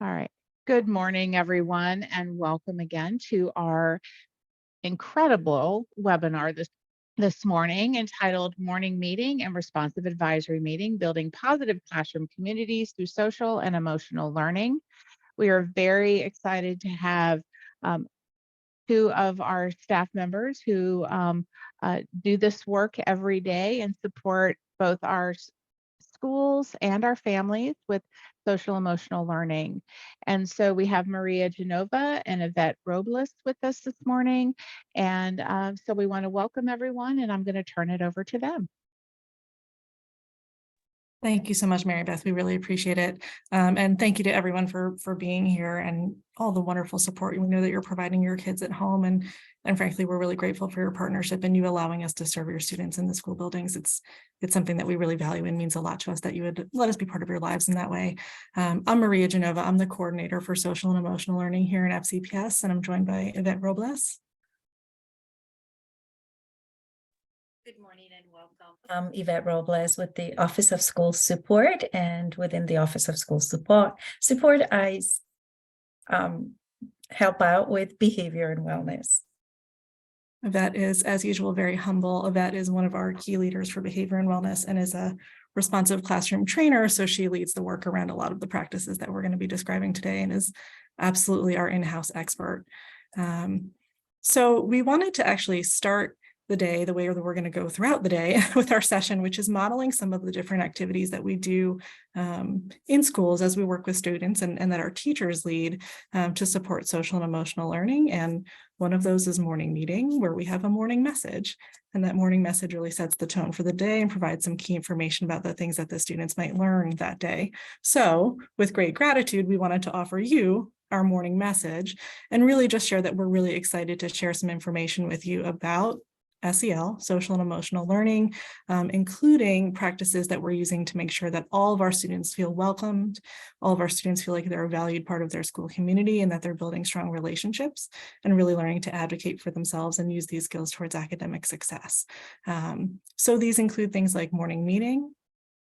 All right. Good morning, everyone, and welcome again to our incredible webinar this morning entitled Morning Meeting and Responsive Advisory Meeting, Building Positive Classroom Communities Through Social and Emotional Learning. We are very excited to have um, two of our staff members who do this work every day and support both our schools and our families with social emotional learning. And so we have Maria Genova and Yvette Robles with us this morning. And so we want to welcome everyone, and I'm going to turn it over to them. Thank you so much, Mary Beth. We really appreciate it. And thank you to everyone for being here and all the wonderful support we know that you're providing your kids at home. And frankly, we're really grateful for your partnership and you allowing us to serve your students in the school buildings. It's something that we really value and means a lot to us that you would let us be part of your lives in that way. I'm Maria Genova. I'm the coordinator for social and emotional learning here in FCPS, and I'm joined by Yvette Robles. Good morning and welcome. I'm Yvette Robles with the Office of School Support, and within the Office of School Support, I help out with behavior and wellness. Yvette is, as usual, very humble. Yvette is one of our key leaders for behavior and wellness and is a responsive classroom trainer. So she leads the work around a lot of the practices that we're going to be describing today and is absolutely our in-house expert. So we wanted to actually start the day the way that we're going to go throughout the day with our session, which is modeling some of the different activities that we do in schools as we work with students and that our teachers lead to support social and emotional learning. And one of those is morning meeting, where we have a morning message. And that morning message really sets the tone for the day and provides some key information about the things that the students might learn that day. So with great gratitude, we wanted to offer you our morning message and really just share that we're really excited to share some information with you about SEL, social and emotional learning, including practices that we're using to make sure that all of our students feel welcomed, all of our students feel like they're a valued part of their school community and that they're building strong relationships and really learning to advocate for themselves and use these skills towards academic success. So these include things like morning meeting,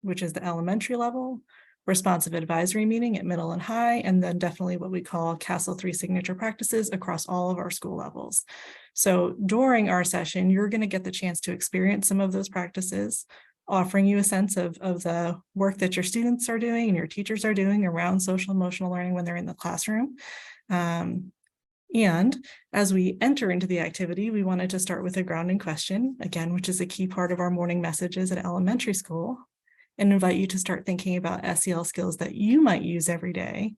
which is the elementary level, responsive advisory meeting at middle and high, and then definitely what we call Castle 3 signature practices across all of our school levels. So during our session, you're going to get the chance to experience some of those practices, offering you a sense of the work that your students are doing and your teachers are doing around social emotional learning when they're in the classroom. And as we enter into the activity, we wanted to start with a grounding question, again, which is a key part of our morning messages at elementary school, and invite you to start thinking about SEL skills that you might use every day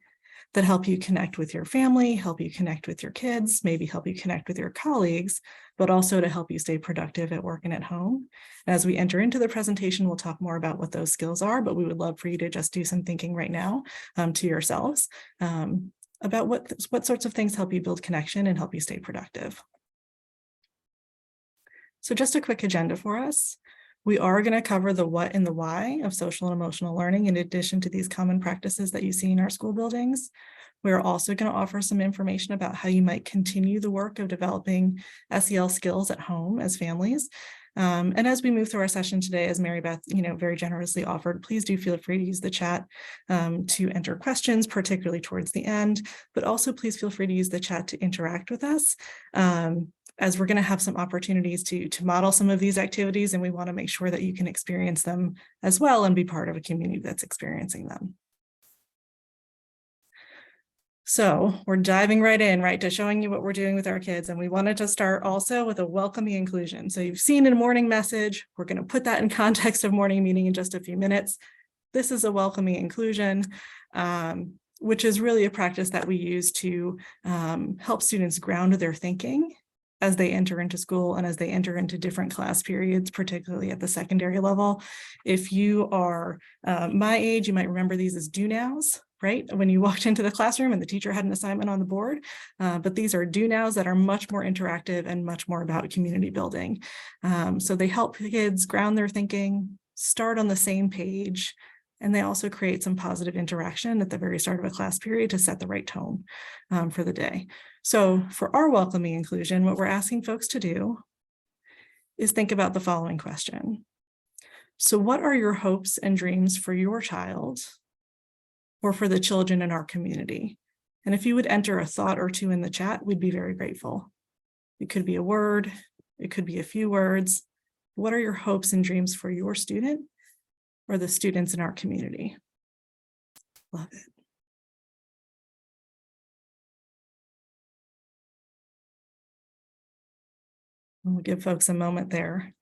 that help you connect with your family, help you connect with your kids, maybe help you connect with your colleagues, but also to help you stay productive at work and at home. As we enter into the presentation, we'll talk more about what those skills are, but we would love for you to just do some thinking right now to yourselves about what sorts of things help you build connection and help you stay productive. So just a quick agenda for us. We are going to cover the what and the why of social and emotional learning in addition to these common practices that you see in our school buildings. We're also going to offer some information about how you might continue the work of developing SEL skills at home as families. And as we move through our session today, as Mary Beth, very generously offered, please do feel free to use the chat to enter questions, particularly towards the end, but also please feel free to use the chat to interact with us. As we're going to have some opportunities to model some of these activities, and we want to make sure that you can experience them as well and be part of a community that's experiencing them. So we're diving right in, to showing you what we're doing with our kids. And we wanted to start also with a welcoming inclusion. So you've seen a morning message. We're going to put that in context of morning meeting in just a few minutes. This is a welcoming inclusion, which is really a practice that we use to help students ground their thinking as they enter into school and as they enter into different class periods, particularly at the secondary level. If you are my age, you might remember these as do nows, right? When you walked into the classroom and the teacher had an assignment on the board, but these are do nows that are much more interactive and much more about community building. So they help kids ground their thinking, start on the same page, and they also create some positive interaction at the very start of a class period to set the right tone for the day. So for our welcoming inclusion, what we're asking folks to do is think about the following question. So what are your hopes and dreams for your child or for the children in our community. And if you would enter a thought or two in the chat, we'd be very grateful. It could be a word, it could be a few words. What are your hopes and dreams for your student or the students in our community? Love it. We'll give folks a moment there.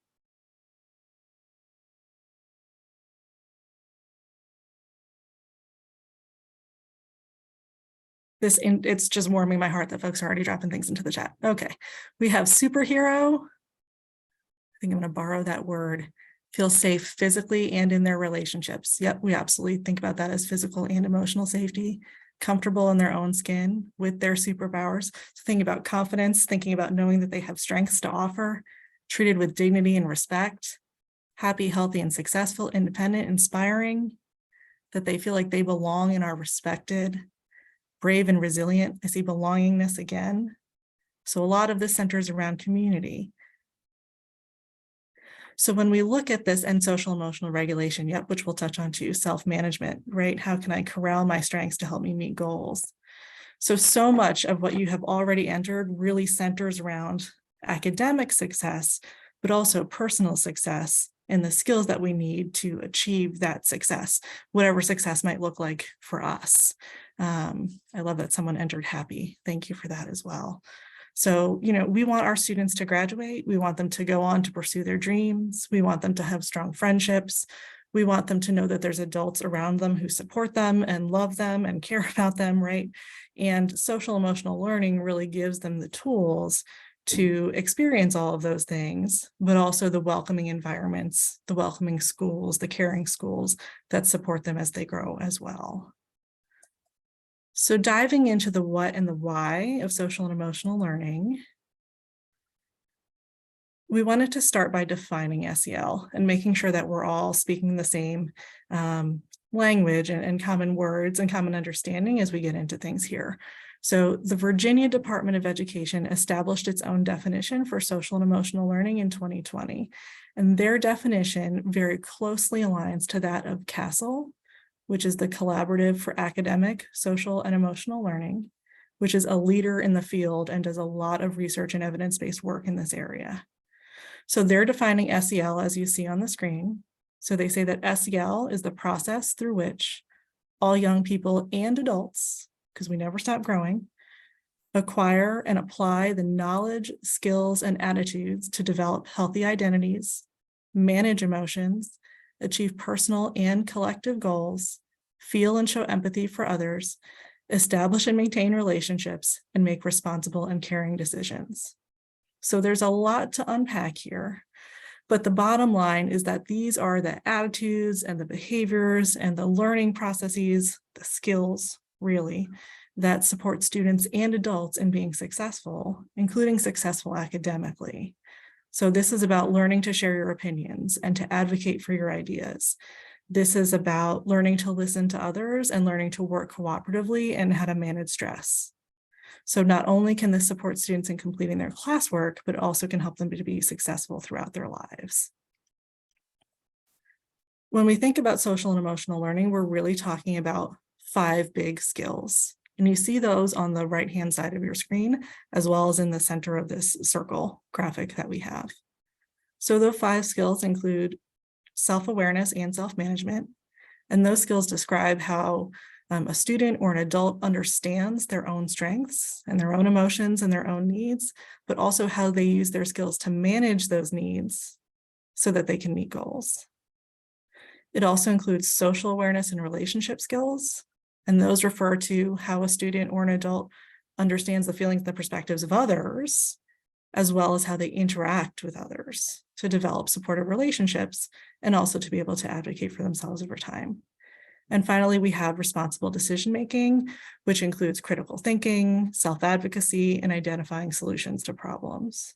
It's just warming my heart that folks are already dropping things into the chat. Okay, we have superhero. I think I'm going to borrow that word. Feel safe physically and in their relationships. Yep, we absolutely think about that as physical and emotional safety. Comfortable in their own skin with their superpowers. So thinking about confidence, thinking about knowing that they have strengths to offer, treated with dignity and respect, happy, healthy, and successful, independent, inspiring, that they feel like they belong and are respected, brave and resilient. I see belongingness again. So a lot of this centers around community. So when we look at this and social emotional regulation, yep, which we'll touch on too, self-management, right? How can I corral my strengths to help me meet goals? So much of what you have already entered really centers around academic success, but also personal success and the skills that we need to achieve that success, whatever success might look like for us. I love that someone entered happy. Thank you for that as well. So, we want our students to graduate. We want them to go on to pursue their dreams. We want them to have strong friendships. We want them to know that there's adults around them who support them and love them and care about them, right? And social emotional learning really gives them the tools to experience all of those things, but also the welcoming environments, the welcoming schools, the caring schools that support them as they grow as well. So diving into the what and the why of social and emotional learning, we wanted to start by defining SEL and making sure that we're all speaking the same language and common words and common understanding as we get into things here. So the Virginia Department of Education established its own definition for social and emotional learning in 2020. And their definition very closely aligns to that of CASEL, which is the Collaborative for Academic, Social, and Emotional Learning, which is a leader in the field and does a lot of research and evidence-based work in this area. So they're defining SEL as you see on the screen. So they say that SEL is the process through which all young people and adults, because we never stop growing, acquire and apply the knowledge, skills, and attitudes to develop healthy identities, manage emotions, achieve personal and collective goals, feel and show empathy for others, establish and maintain relationships, and make responsible and caring decisions. So there's a lot to unpack here, but the bottom line is that these are the attitudes and the behaviors and the learning processes, the skills, really, that support students and adults in being successful, including successful academically. So this is about learning to share your opinions and to advocate for your ideas. This is about learning to listen to others and learning to work cooperatively and how to manage stress. So not only can this support students in completing their classwork, but also can help them to be successful throughout their lives. When we think about social and emotional learning, we're really talking about 5 big skills. And you see those on the right-hand side of your screen, as well as in the center of this circle graphic that we have. So the 5 skills include self-awareness and self-management. And those skills describe how a student or an adult understands their own strengths and their own emotions and their own needs, but also how they use their skills to manage those needs so that they can meet goals. It also includes social awareness and relationship skills. And those refer to how a student or an adult understands the feelings and the perspectives of others, as well as how they interact with others to develop supportive relationships and also to be able to advocate for themselves over time. And finally, we have responsible decision-making, which includes critical thinking, self-advocacy, and identifying solutions to problems.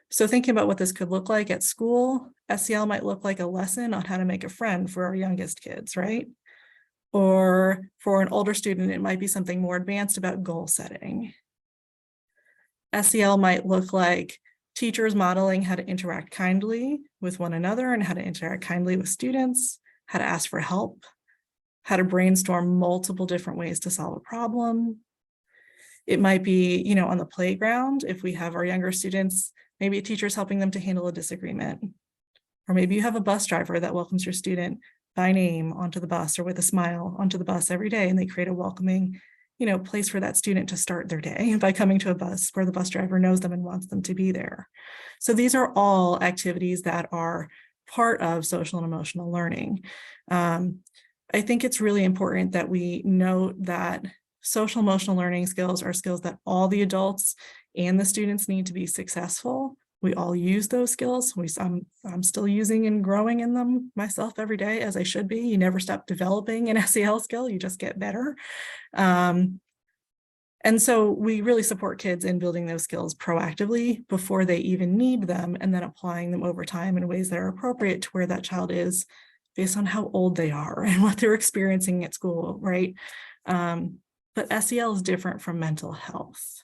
So thinking about what this could look like at school, SEL might look like a lesson on how to make a friend for our youngest kids, right? Or for an older student, it might be something more advanced about goal setting. SEL might look like teachers modeling how to interact kindly with one another and how to interact kindly with students, how to ask for help, how to brainstorm multiple different ways to solve a problem. It might be, you know, on the playground, if we have our younger students, maybe a teacher's helping them to handle a disagreement. Or maybe you have a bus driver that welcomes your student by name onto the bus or with a smile onto the bus every day, and they create a welcoming, you know, place for that student to start their day by coming to a bus where the bus driver knows them and wants them to be there. So these are all activities that are part of social and emotional learning. I think it's really important that we note that social emotional learning skills are skills that all the adults and the students need to be successful. We all use those skills. I'm still using and growing in them myself every day, as I should be. You never stop developing an SEL skill, you just get better. And so we really support kids in building those skills proactively before they even need them, and then applying them over time in ways that are appropriate to where that child is based on how old they are and what they're experiencing at school, right? But SEL is different from mental health.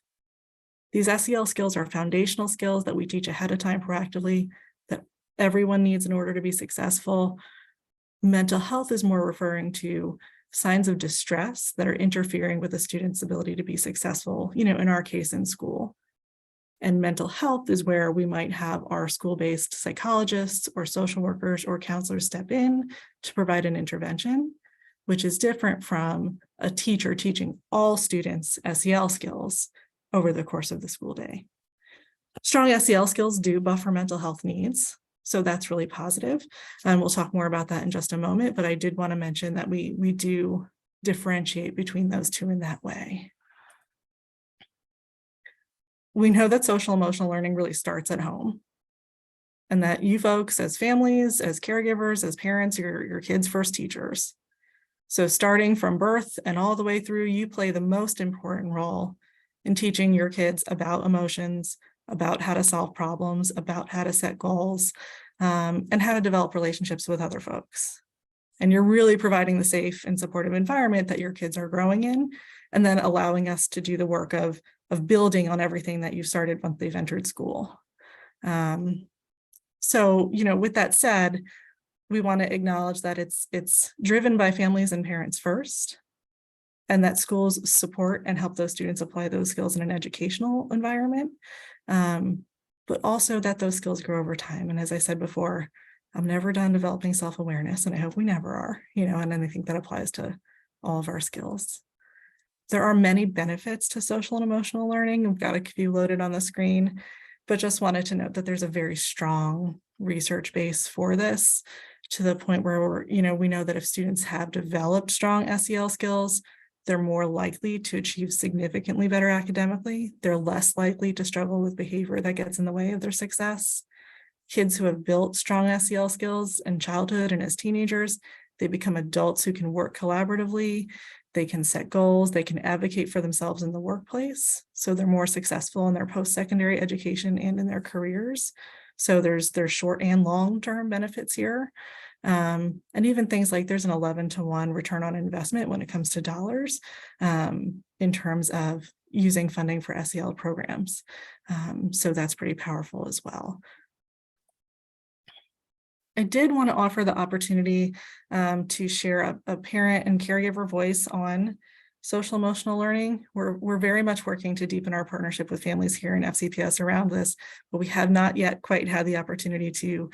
These SEL skills are foundational skills that we teach ahead of time proactively that everyone needs in order to be successful. Mental health is more referring to signs of distress that are interfering with a student's ability to be successful, you know, in our case in school. And mental health is where we might have our school-based psychologists or social workers or counselors step in to provide an intervention, which is different from a teacher teaching all students SEL skills over the course of the school day. Strong SEL skills do buffer mental health needs, so that's really positive. And we'll talk more about that in just a moment, but I did want to mention that we do differentiate between those two in that way. We know that social emotional learning really starts at home, and that you folks as families, as caregivers, as parents, your kids' first teachers. So starting from birth and all the way through, you play the most important role in teaching your kids about emotions, about how to solve problems, about how to set goals, and how to develop relationships with other folks. And you're really providing the safe and supportive environment that your kids are growing in, and then allowing us to do the work of building on everything that you started once they've entered school. So, you know, with that said, we want to acknowledge that it's driven by families and parents first, and that schools support and help those students apply those skills in an educational environment, but also that those skills grow over time. And as I said before, I'm never done developing self-awareness, and I hope we never are, you know, and then I think that applies to all of our skills. There are many benefits to social and emotional learning. We've got a few loaded on the screen, but just wanted to note that there's a very strong research base for this, to the point where we know that if students have developed strong SEL skills, they're more likely to achieve significantly better academically. They're less likely to struggle with behavior that gets in the way of their success. Kids who have built strong SEL skills in childhood and as teenagers, they become adults who can work collaboratively, they can set goals, they can advocate for themselves in the workplace. So they're more successful in their post-secondary education and in their careers. So there's short and long-term benefits here. And even things like there's an 11-to-1 return on investment when it comes to dollars, in terms of using funding for SEL programs. So that's pretty powerful as well. I did want to offer the opportunity to share a parent and caregiver voice on social emotional learning. We're very much working to deepen our partnership with families here in FCPS around this, but we have not yet quite had the opportunity to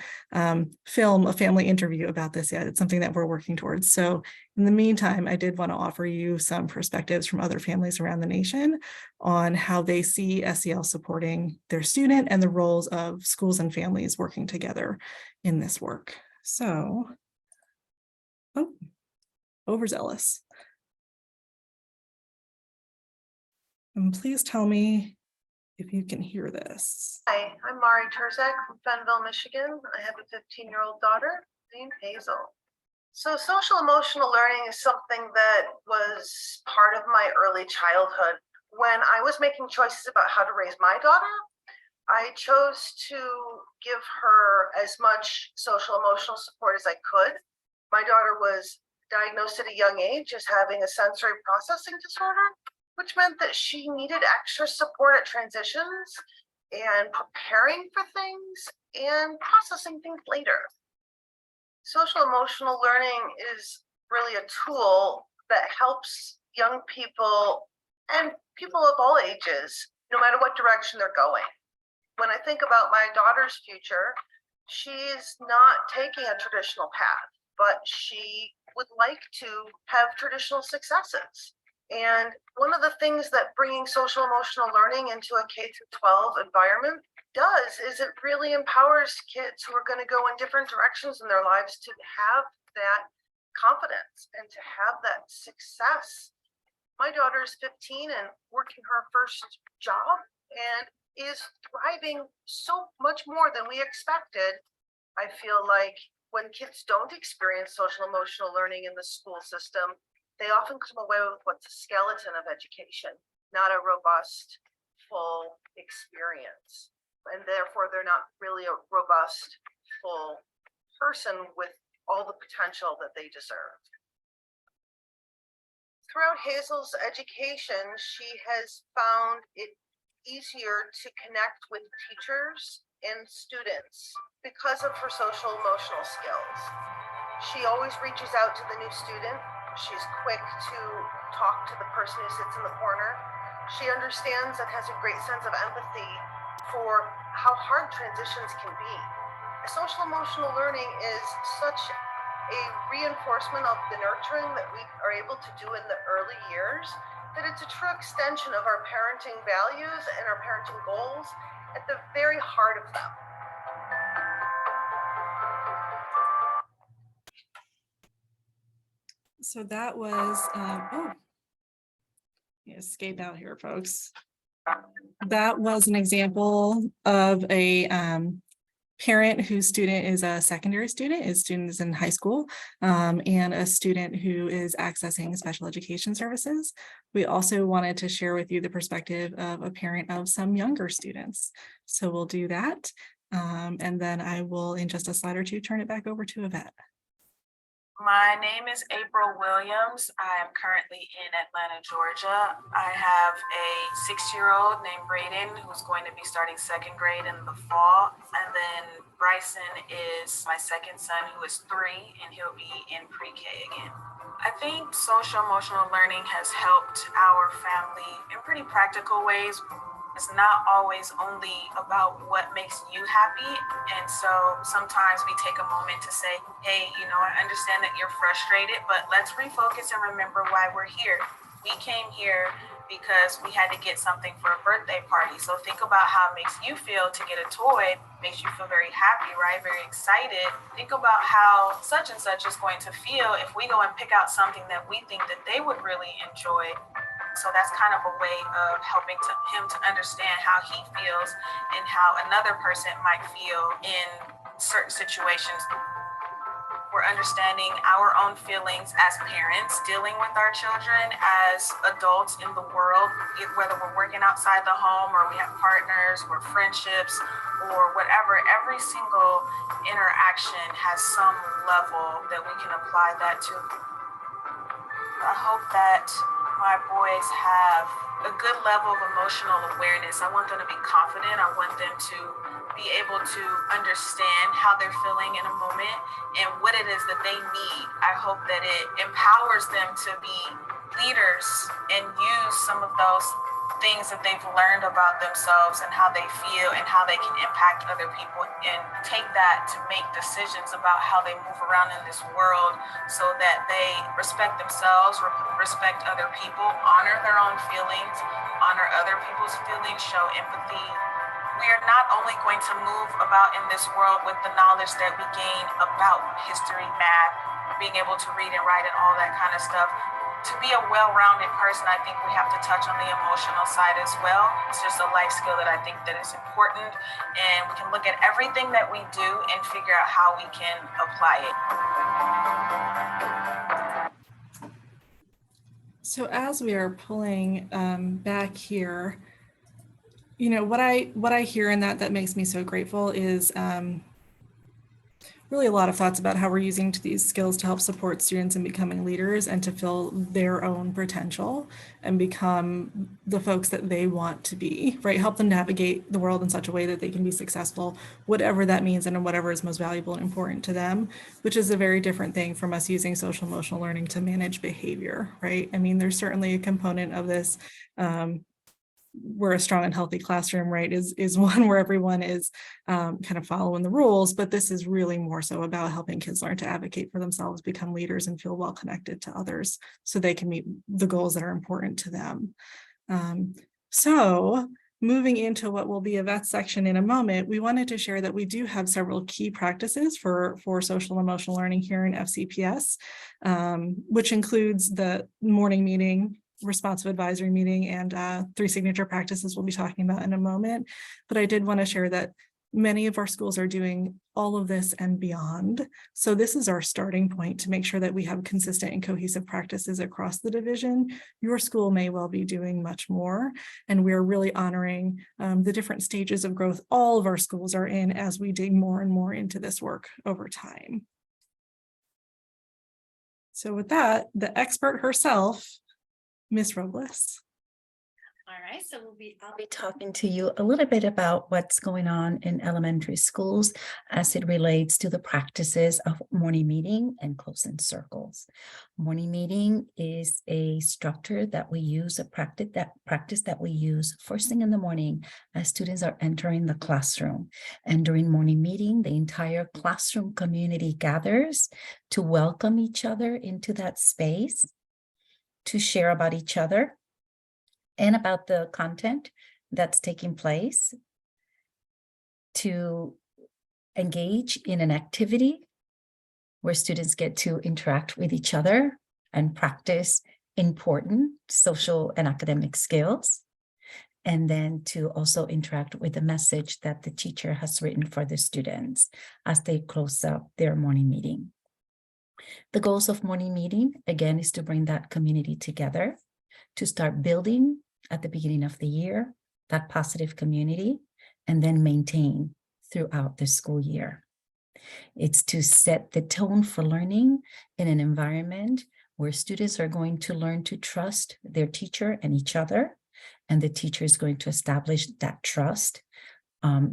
film a family interview about this yet. It's something that we're working towards. So in the meantime, I did want to offer you some perspectives from other families around the nation on how they see SEL supporting their student and the roles of schools and families working together in this work. So, overzealous. And please tell me if you can hear this. Hi, I'm Mari Turzak from Fenville, Michigan. I have a 15-year-old daughter named Hazel. So social emotional learning is something that was part of my early childhood. When I was making choices about how to raise my daughter, I chose to give her as much social emotional support as I could. My daughter was diagnosed at a young age as having a sensory processing disorder, which meant that she needed extra support at transitions and preparing for things and processing things later. Social emotional learning is really a tool that helps young people and people of all ages, no matter what direction they're going. When I think about my daughter's future, she's not taking a traditional path, but she would like to have traditional successes. And one of the things that bringing social emotional learning into a K through 12 environment does is it really empowers kids who are going to go in different directions in their lives to have that confidence and to have that success. My daughter is 15 and working her first job and is thriving so much more than we expected. I feel like when kids don't experience social emotional learning in the school system, they often come away with what's a skeleton of education, not a robust, full experience. And therefore, they're not really a robust, full person with all the potential that they deserve. Throughout Hazel's education, she has found it easier to connect with teachers and students because of her social emotional skills. She always reaches out to the new student. She's quick to talk to the person who sits in the corner. She understands and has a great sense of empathy for how hard transitions can be. Social emotional learning is such a reinforcement of the nurturing that we are able to do in the early years, that it's a true extension of our parenting values and our parenting goals at the very heart of them. So that was, escape out here, folks. That was an example of a parent whose student is a secondary student, his student is in high school, and a student who is accessing special education services. We also wanted to share with you the perspective of a parent of some younger students. So we'll do that. And then I will, in just a slide or two, turn it back over to Yvette. My name is April Williams. I am currently in Atlanta, Georgia. I have a 6-year-old named Brayden who's going to be starting 2nd grade in the fall. And then Bryson is my second son who is 3 and he'll be in pre-K again. I think social emotional learning has helped our family in pretty practical ways. It's not always only about what makes you happy. And so sometimes we take a moment to say, hey, I understand that you're frustrated, but let's refocus and remember why we're here. We came here because we had to get something for a birthday party. So think about how it makes you feel to get a toy, makes you feel very happy, right? Very excited. Think about how such and such is going to feel if we go and pick out something that we think that they would really enjoy. So that's kind of a way of helping him to understand how he feels and how another person might feel in certain situations. We're understanding our own feelings as parents, dealing with our children as adults in the world, whether we're working outside the home or we have partners or friendships or whatever. Every single interaction has some level that we can apply that to. I hope that my boys have a good level of emotional awareness. I want them to be confident. I want them to be able to understand how they're feeling in a moment and what it is that they need. I hope that it empowers them to be leaders and use some of those things that they've learned about themselves and how they feel and how they can impact other people, and take that to make decisions about how they move around in this world so that they respect themselves, respect other people, honor their own feelings, honor other people's feelings, show empathy. We are not only going to move about in this world with the knowledge that we gain about history, math, being able to read and write and all that kind of stuff. To be a well-rounded person, I think we have to touch on the emotional side as well. It's just a life skill that I think that is important, and we can look at everything that we do and figure out how we can apply it. So as we are pulling back here, what I hear in that makes me so grateful is really a lot of thoughts about how we're using these skills to help support students in becoming leaders and to fill their own potential and become the folks that they want to be, right? Help them navigate the world in such a way that they can be successful, whatever that means and whatever is most valuable and important to them, which is a very different thing from us using social emotional learning to manage behavior, right? I mean, there's certainly a component of this where a strong and healthy classroom, right, is one where everyone is kind of following the rules, but this is really more so about helping kids learn to advocate for themselves, become leaders, and feel well connected to others so they can meet the goals that are important to them. So moving into what will be Yvette's section in a moment, we wanted to share that we do have several key practices for social emotional learning here in FCPS, which includes the morning meeting, responsive advisory meeting, and 3 signature practices we'll be talking about in a moment. But I did want to share that many of our schools are doing all of this and beyond. So this is our starting point to make sure that we have consistent and cohesive practices across the division. Your school may well be doing much more, and we're really honoring the different stages of growth all of our schools are in as we dig more and more into this work over time. So with that, the expert herself, Ms. Robles. All right, so I'll be talking to you a little bit about what's going on in elementary schools as it relates to the practices of morning meeting and close-in circles. Morning meeting is a structure that we use, a practice that we use first thing in the morning as students are entering the classroom. And during morning meeting, the entire classroom community gathers to welcome each other into that space, to share about each other and about the content that's taking place, to engage in an activity where students get to interact with each other and practice important social and academic skills, and then to also interact with the message that the teacher has written for the students as they close up their morning meeting. The goals of morning meeting, again, is to bring that community together, to start building at the beginning of the year, that positive community, and then maintain throughout the school year. It's to set the tone for learning in an environment where students are going to learn to trust their teacher and each other, and the teacher is going to establish that trust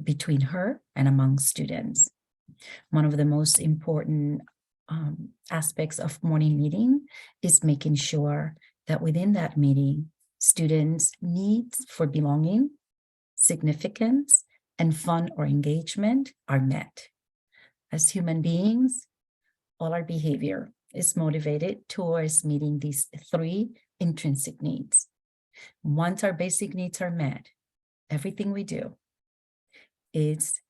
between her and among students. One of the most important aspects of morning meeting is making sure that within that meeting, students' needs for belonging, significance, and fun or engagement are met. As human beings, all our behavior is motivated towards meeting these 3 intrinsic needs. Once our basic needs are met, everything we do is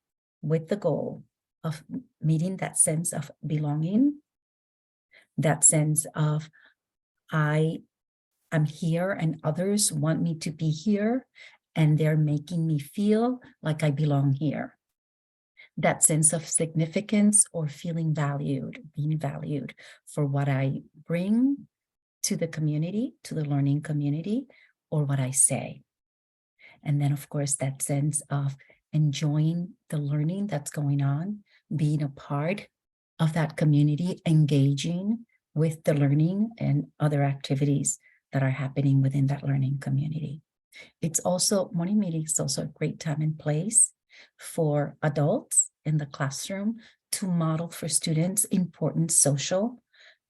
with the goal of meeting that sense of belonging, that sense of I'm here and others want me to be here and they're making me feel like I belong here. That sense of significance or feeling valued, being valued for what I bring to the community, to the learning community, or what I say. And then, of course, that sense of enjoying the learning that's going on, being a part of that community, engaging with the learning and other activities that are happening within that learning community. It's also, morning meeting is also a great time and place for adults in the classroom to model for students important social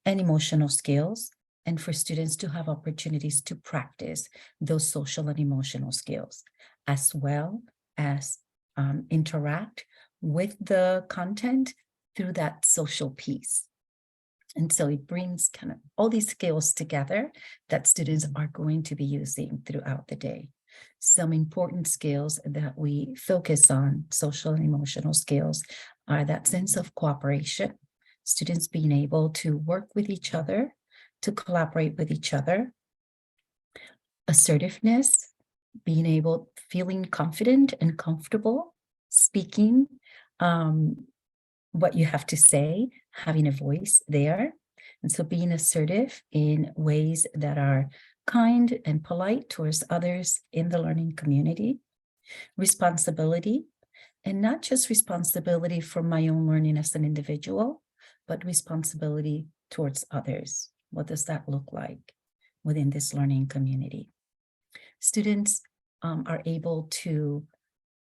and emotional skills, and for students to have opportunities to practice those social and emotional skills, as well as interact with the content through that social piece. And so it brings kind of all these skills together that students are going to be using throughout the day. Some important skills that we focus on, social and emotional skills, are that sense of cooperation, students being able to work with each other, to collaborate with each other, assertiveness, being able, feeling confident and comfortable, speaking what you have to say, having a voice there. And so being assertive in ways that are kind and polite towards others in the learning community. Responsibility, and not just responsibility for my own learning as an individual, but responsibility towards others. What does that look like within this learning community? Students are able to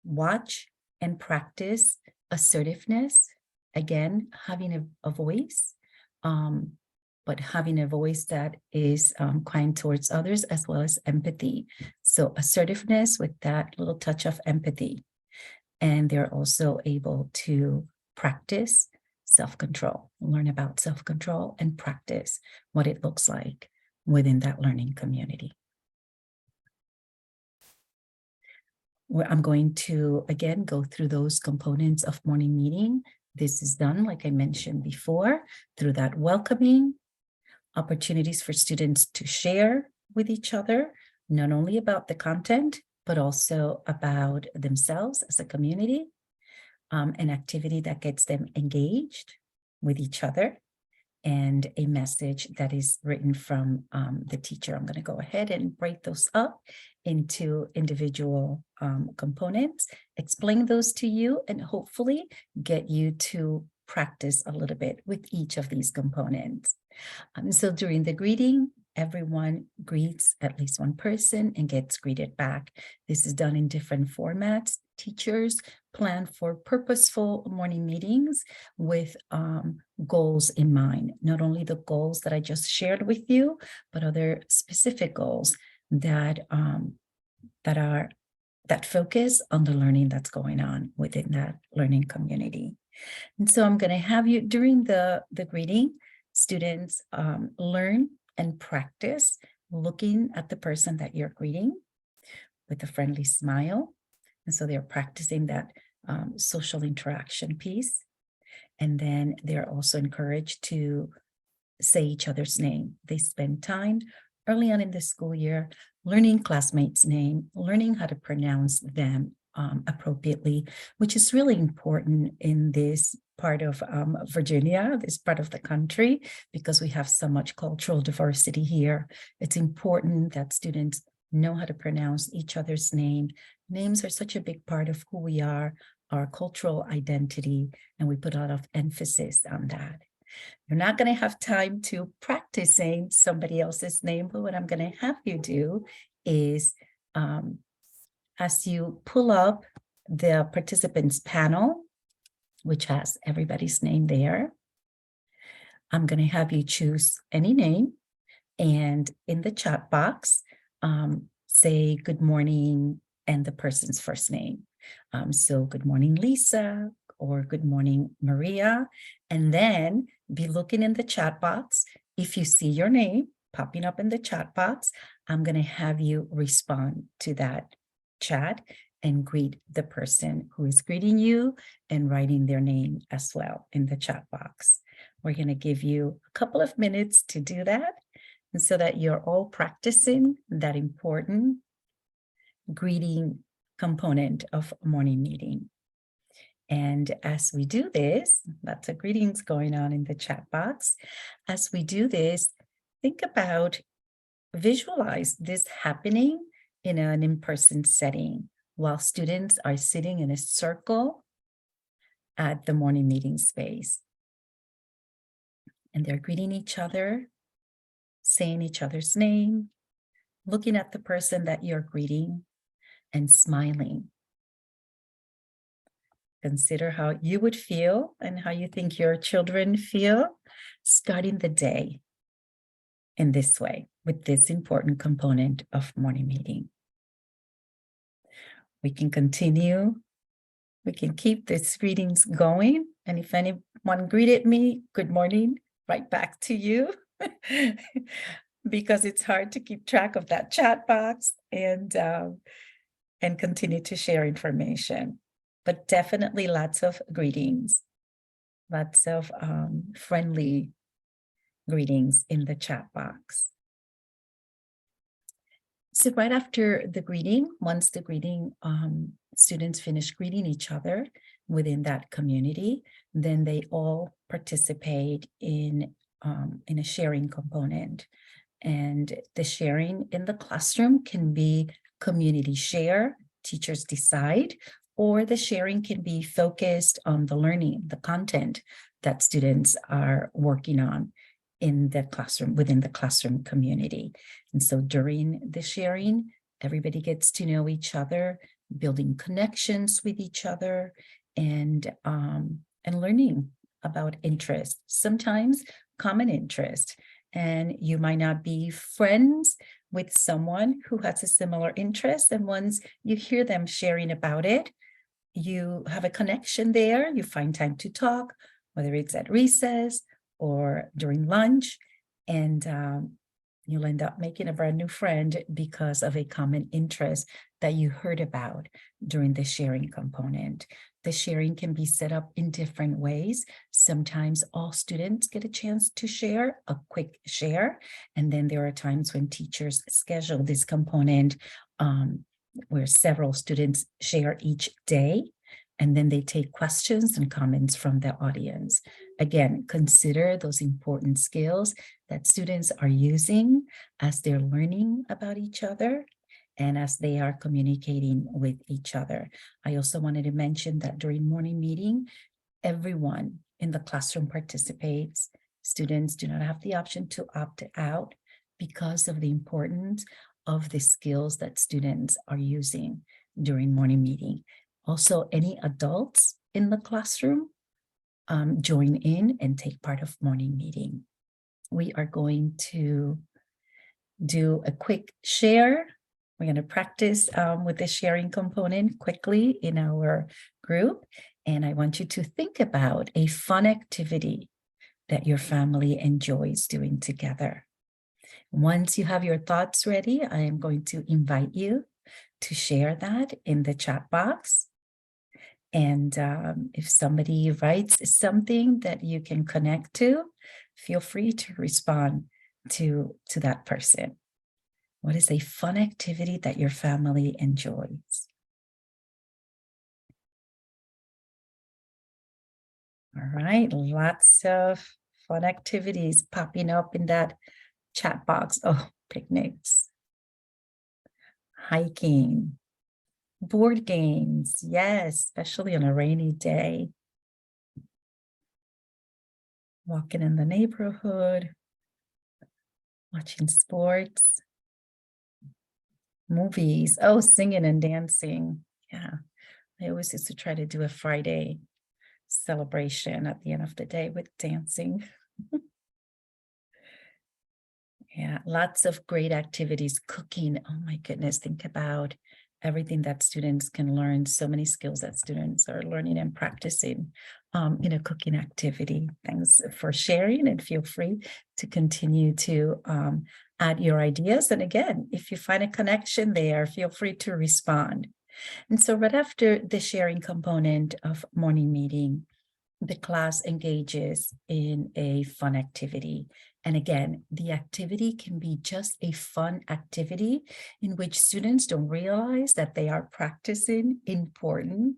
watch and practice assertiveness, again, having a voice, but having a voice that is kind towards others, as well as empathy. So assertiveness with that little touch of empathy. And they're also able to practice self-control, learn about self-control and practice what it looks like within that learning community. Where I'm going to, again, go through those components of morning meeting. This is done, like I mentioned before, through that welcoming, opportunities for students to share with each other, not only about the content, but also about themselves as a community, an activity that gets them engaged with each other, and a message that is written from the teacher. I'm going to go ahead and break those up into individual components, explain those to you, and hopefully get you to practice a little bit with each of these components. So during the greeting, everyone greets at least one person and gets greeted back. This is done in different formats. Teachers plan for purposeful morning meetings with goals in mind, not only the goals that I just shared with you, but other specific goals that focus on the learning that's going on within that learning community. And so I'm going to have you during the greeting, students learn and practice looking at the person that you're greeting with a friendly smile. And so they're practicing that social interaction piece. And then they're also encouraged to say each other's name. They spend time early on in the school year learning classmates' name, learning how to pronounce them appropriately, which is really important in this part of Virginia, this part of the country, because we have so much cultural diversity here. It's important that students know how to pronounce each other's name. Names are such a big part of who we are, our cultural identity, and we put a lot of emphasis on that. You're not going to have time to practice saying somebody else's name, but what I'm going to have you do is as you pull up the participants panel, which has everybody's name there, I'm going to have you choose any name and in the chat box, say good morning and the person's first name. So good morning, Lisa, or good morning, Maria, and then be looking in the chat box. If you see your name popping up in the chat box, I'm going to have you respond to that chat and greet the person who is greeting you and writing their name as well in the chat box. We're going to give you a couple of minutes to do that, and so that you're all practicing that important greeting component of a morning meeting. And as we do this, lots of greetings going on in the chat box. As we do this, think about, visualize this happening in an in-person setting while students are sitting in a circle at the morning meeting space. And they're greeting each other, saying each other's name, looking at the person that you're greeting, and smiling. Consider how you would feel and how you think your children feel starting the day in this way, with this important component of morning meeting. We can continue. We can keep these greetings going. And if anyone greeted me, good morning, right back to you. Because it's hard to keep track of that chat box and continue to share information. But definitely lots of greetings, lots of friendly greetings in the chat box. So right after the greeting, once the greeting, students finish greeting each other within that community, then they all participate in a sharing component. And the sharing in the classroom can be community share, teachers decide, or the sharing can be focused on the learning, the content that students are working on in the classroom, within the classroom community. And so during the sharing, everybody gets to know each other, building connections with each other, and learning about interest, sometimes common interest. And you might not be friends with someone who has a similar interest. And once you hear them sharing about it, you have a connection there. You find time to talk, whether it's at recess or during lunch, and you'll end up making a brand new friend because of a common interest that you heard about during the sharing component. The sharing can be set up in different ways. Sometimes all students get a chance to share, a quick share. And then there are times when teachers schedule this component where several students share each day. And then they take questions and comments from the audience. Again, consider those important skills that students are using as they're learning about each other and as they are communicating with each other. I also wanted to mention that during morning meeting, everyone in the classroom participates. Students do not have the option to opt out because of the importance of the skills that students are using during morning meeting. Also, any adults in the classroom join in and take part of morning meeting. We are going to do a quick share. We're going to practice with the sharing component quickly in our group. And I want you to think about a fun activity that your family enjoys doing together. Once you have your thoughts ready, I am going to invite you to share that in the chat box. And if somebody writes something that you can connect to, feel free to respond to that person. What is a fun activity that your family enjoys? All right, lots of fun activities popping up in that chat box. Oh, picnics, hiking, board games, yes, especially on a rainy day. Walking in the neighborhood, watching sports, movies, oh, singing and dancing. Yeah, I always used to try to do a Friday celebration at the end of the day with dancing. Yeah, lots of great activities. Cooking, oh my goodness, think about everything that students can learn, so many skills that students are learning and practicing in a cooking activity. Thanks for sharing, and feel free to continue to add your ideas. And again, if you find a connection there, feel free to respond. And so right after the sharing component of morning meeting, the class engages in a fun activity. And again, the activity can be just a fun activity in which students don't realize that they are practicing important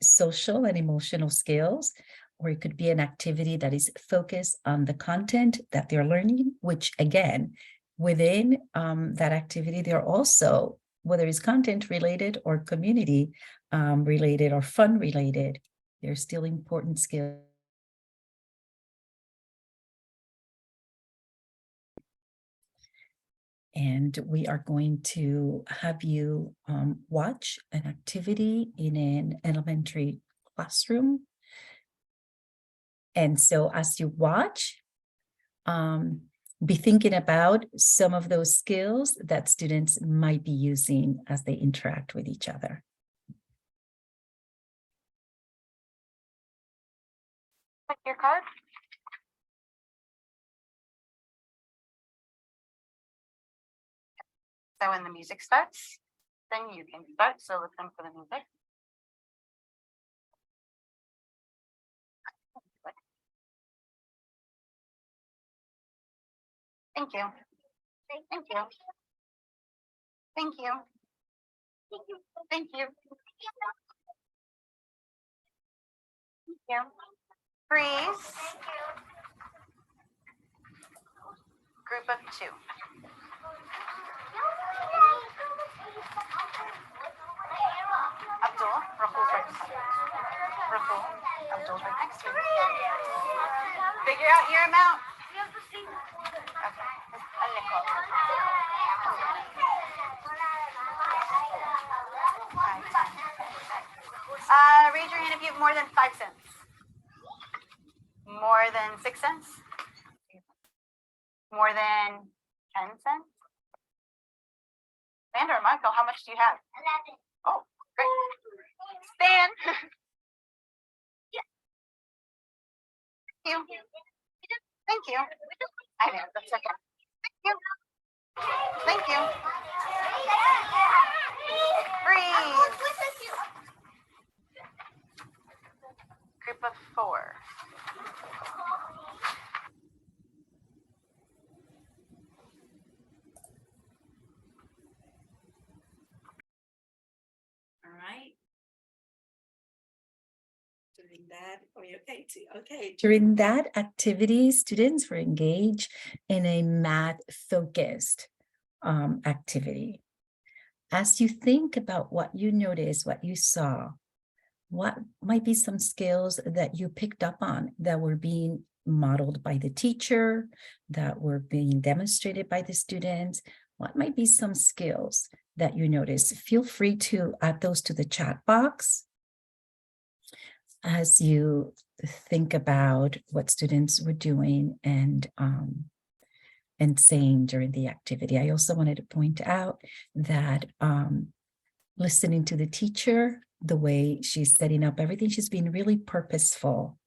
social and emotional skills, or it could be an activity that is focused on the content that they're learning, which again, within that activity, they're also, whether it's content related or community related or fun related, they're still important skills. And we are going to have you watch an activity in an elementary classroom. And so as you watch, be thinking about some of those skills that students might be using as they interact with each other. Check your card. So when the music starts, then you can start. So listen for the music. Thank you. Thank you. Thank you. Thank you. Thank you. Thank you. Freeze. Group of 2. Abdul, Figure out your amount. Okay, a nickel. Raise your hand if you have more than 5 cents. More than 6 cents? More than 10 cents? Sandra or Michael, how much do you have? 11. Oh, great. Stan. Thank you. Thank you. I know, that's okay. Thank you. Thank you. Breathe. Group of 4. All right. During that, okay. During that activity, students were engaged in a math-focused activity. As you think about what you noticed, what you saw, what might be some skills that you picked up on that were being modeled by the teacher, that were being demonstrated by the students? What might be some skills that you noticed? Feel free to add those to the chat box as you think about what students were doing and saying during the activity. I also wanted to point out that listening to the teacher, the way she's setting up everything, she's being really purposeful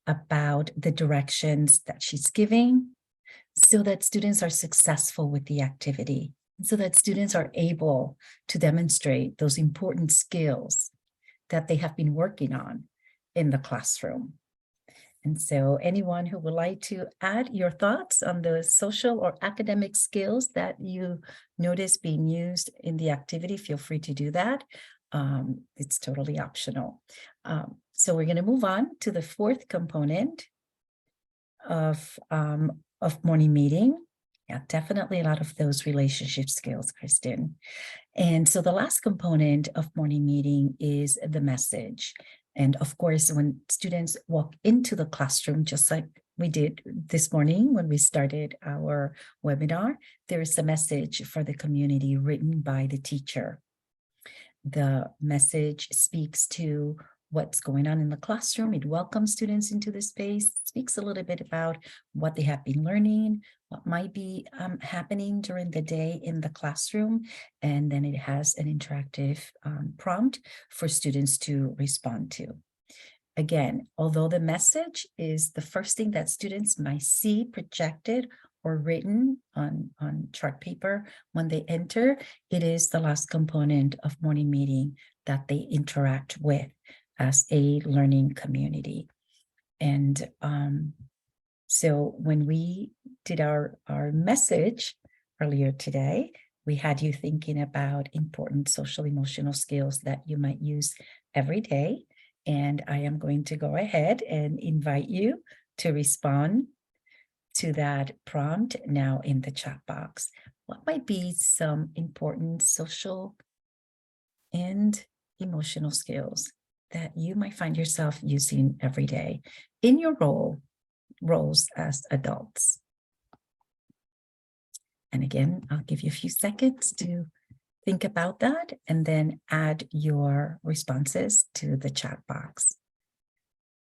about the directions that she's giving so that students are successful with the activity, so that students are able to demonstrate those important skills that they have been working on in the classroom. And so anyone who would like to add your thoughts on the social or academic skills that you notice being used in the activity, feel free to do that. It's totally optional. So we're going to move on to the 4th component of morning meeting. Yeah, definitely a lot of those relationship skills, Kristen. And so the last component of morning meeting is the message. And of course, when students walk into the classroom, just like we did this morning when we started our webinar, there is a message for the community written by the teacher. The message speaks to what's going on in the classroom. It welcomes students into the space, speaks a little bit about what they have been learning, what might be happening during the day in the classroom, and then it has an interactive prompt for students to respond to. Again, although the message is the first thing that students might see projected or written on chart paper when they enter, it is the last component of morning meeting that they interact with as a learning community. And so when we did our message earlier today, we had you thinking about important social emotional skills that you might use every day. And I am going to go ahead and invite you to respond to that prompt now in the chat box. What might be some important social and emotional skills that you might find yourself using every day in your roles as adults? And again, I'll give you a few seconds to think about that and then add your responses to the chat box.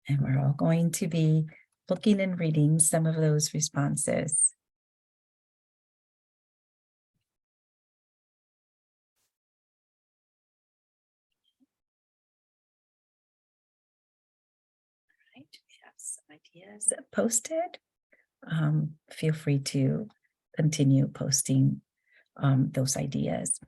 And we're all going to be looking and reading some of those responses. All right, we have some ideas posted. Feel free to continue posting those ideas.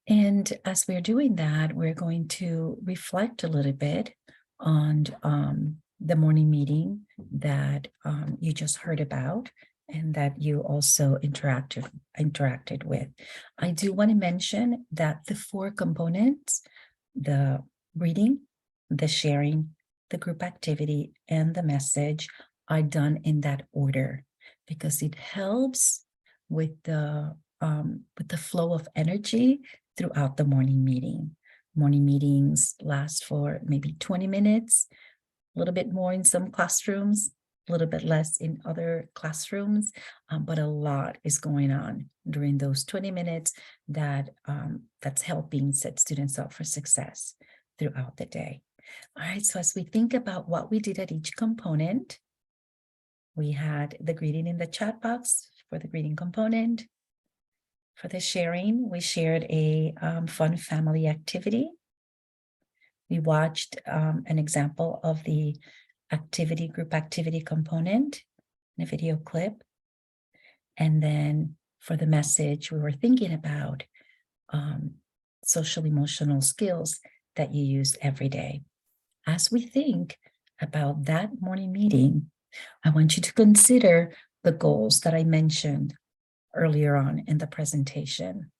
And as we're doing that, we're going to reflect a little bit on the morning meeting that you just heard about and that you also interacted with. I do want to mention that the 4 components, the reading, the sharing, the group activity, and the message are done in that order because it helps with the flow of energy throughout the morning meeting. Morning meetings last for maybe 20 minutes. a little bit more in some classrooms, a little bit less in other classrooms, but a lot is going on during those 20 minutes that's helping set students up for success throughout the day. All right, so as we think about what we did at each component, we had the greeting in the chat box for the greeting component. For the sharing, we shared a fun family activity. We watched an example of the group activity component in a video clip. And then for the message, we were thinking about social emotional skills that you use every day. As we think about that morning meeting, I want you to consider the goals that I mentioned earlier on in the presentation.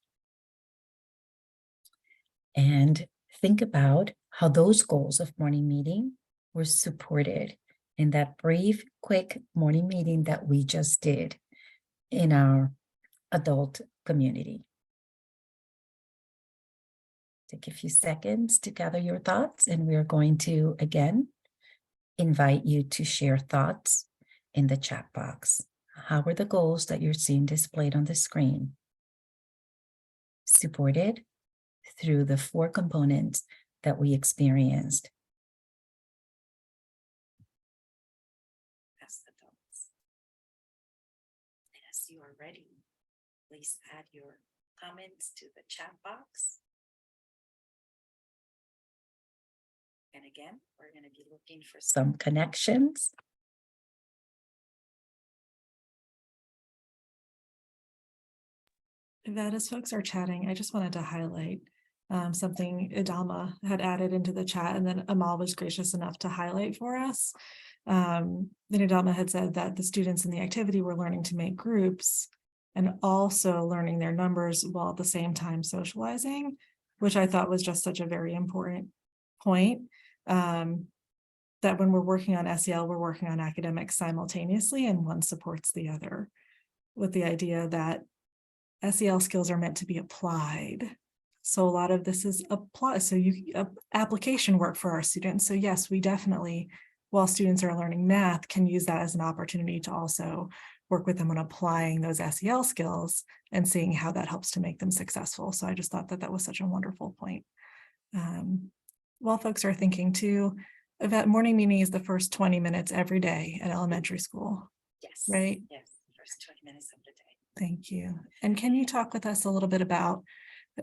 And think about how those goals of morning meeting were supported in that brief, quick morning meeting that we just did in our adult community. Take a few seconds to gather your thoughts, and we're going to, again, invite you to share thoughts in the chat box. How were the goals that you're seeing displayed on the screen supported through the 4 components that we experienced? Pass the thoughts. As you are ready, please add your comments to the chat box. And again, we're going to be looking for some connections. That as folks are chatting, I just wanted to highlight something Adama had added into the chat, and then Amal was gracious enough to highlight for us. Then Adama had said that the students in the activity were learning to make groups and also learning their numbers while at the same time socializing, which I thought was just such a very important point. That when we're working on SEL, we're working on academics simultaneously, and one supports the other, with the idea that SEL skills are meant to be applied. So a lot of this is application work for our students. So yes, we definitely, while students are learning math, can use that as an opportunity to also work with them on applying those SEL skills and seeing how that helps to make them successful. So I just thought that that was such a wonderful point. While folks are thinking too, that morning meeting is the first 20 minutes every day at elementary school. Yes. Right? Yes, first 20 minutes of the day. Thank you. And can you talk with us a little bit about,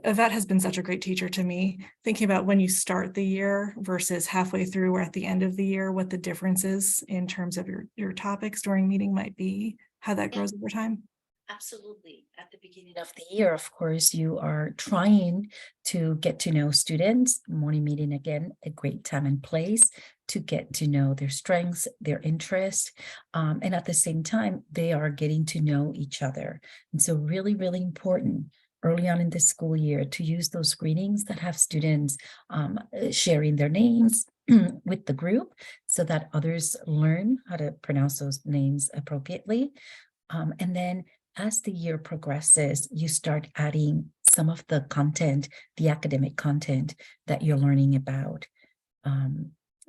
Yvette has been such a great teacher to me, thinking about when you start the year versus halfway through or at the end of the year, what the differences in terms of your topics during meeting might be, how that grows over time? Absolutely. At the beginning of the year, of course, you are trying to get to know students. Morning meeting, again, a great time and place to get to know their strengths, their interests, and at the same time, they are getting to know each other. And so really, really important early on in the school year to use those greetings that have students sharing their names with the group so that others learn how to pronounce those names appropriately. And then as the year progresses, you start adding some of the content, the academic content that you're learning about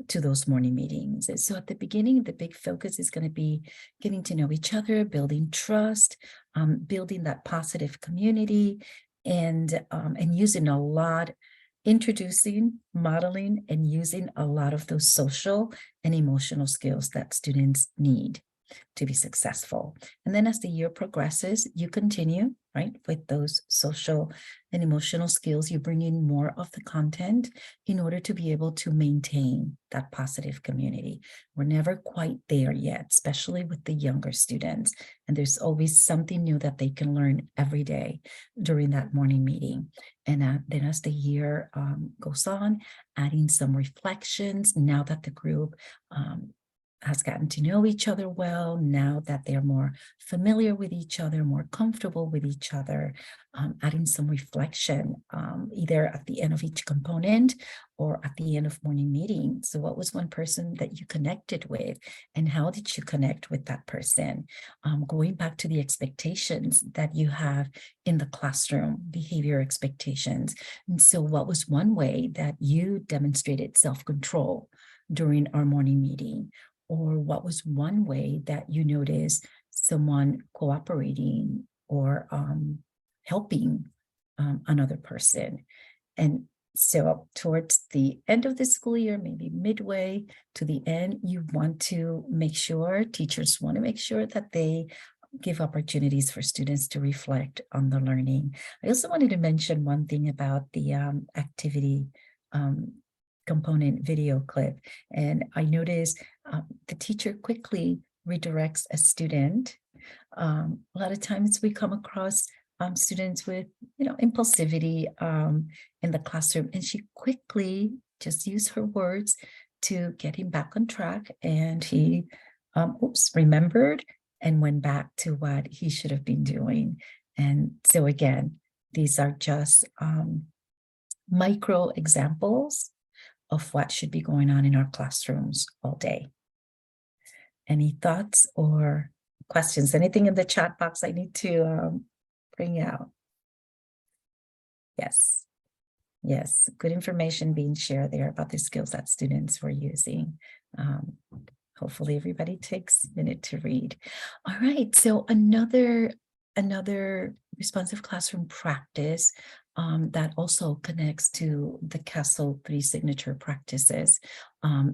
to those morning meetings. So at the beginning, the big focus is going to be getting to know each other, building trust, building that positive community, and using a lot, introducing, modeling, and using a lot of those social and emotional skills that students need to be successful. And then as the year progresses, you continue, right, with those social and emotional skills. You bring in more of the content in order to be able to maintain that positive community. We're never quite there yet, especially with the younger students. And there's always something new that they can learn every day during that morning meeting. And then as the year goes on, adding some reflections now that the group has gotten to know each other well, now that they're more familiar with each other, more comfortable with each other, adding some reflection, either at the end of each component or at the end of morning meeting. So what was one person that you connected with, and how did you connect with that person? Going back to the expectations that you have in the classroom, behavior expectations. And so what was one way that you demonstrated self-control during our morning meeting? Or what was one way that you noticed someone cooperating or helping another person? And so towards the end of the school year, maybe midway to the end, you want to make sure, teachers want to make sure that they give opportunities for students to reflect on the learning. I also wanted to mention one thing about the activity component video clip. And I noticed the teacher quickly redirects a student. A lot of times we come across students with, impulsivity in the classroom, and she quickly just used her words to get him back on track. And he, remembered and went back to what he should have been doing. And so again, these are just micro examples of what should be going on in our classrooms all day. Any thoughts or questions? Anything in the chat box I need to bring out? Yes. Yes, good information being shared there about the skills that students were using. Hopefully everybody takes a minute to read. All right, so another responsive classroom practice that also connects to the CASEL 3 signature practices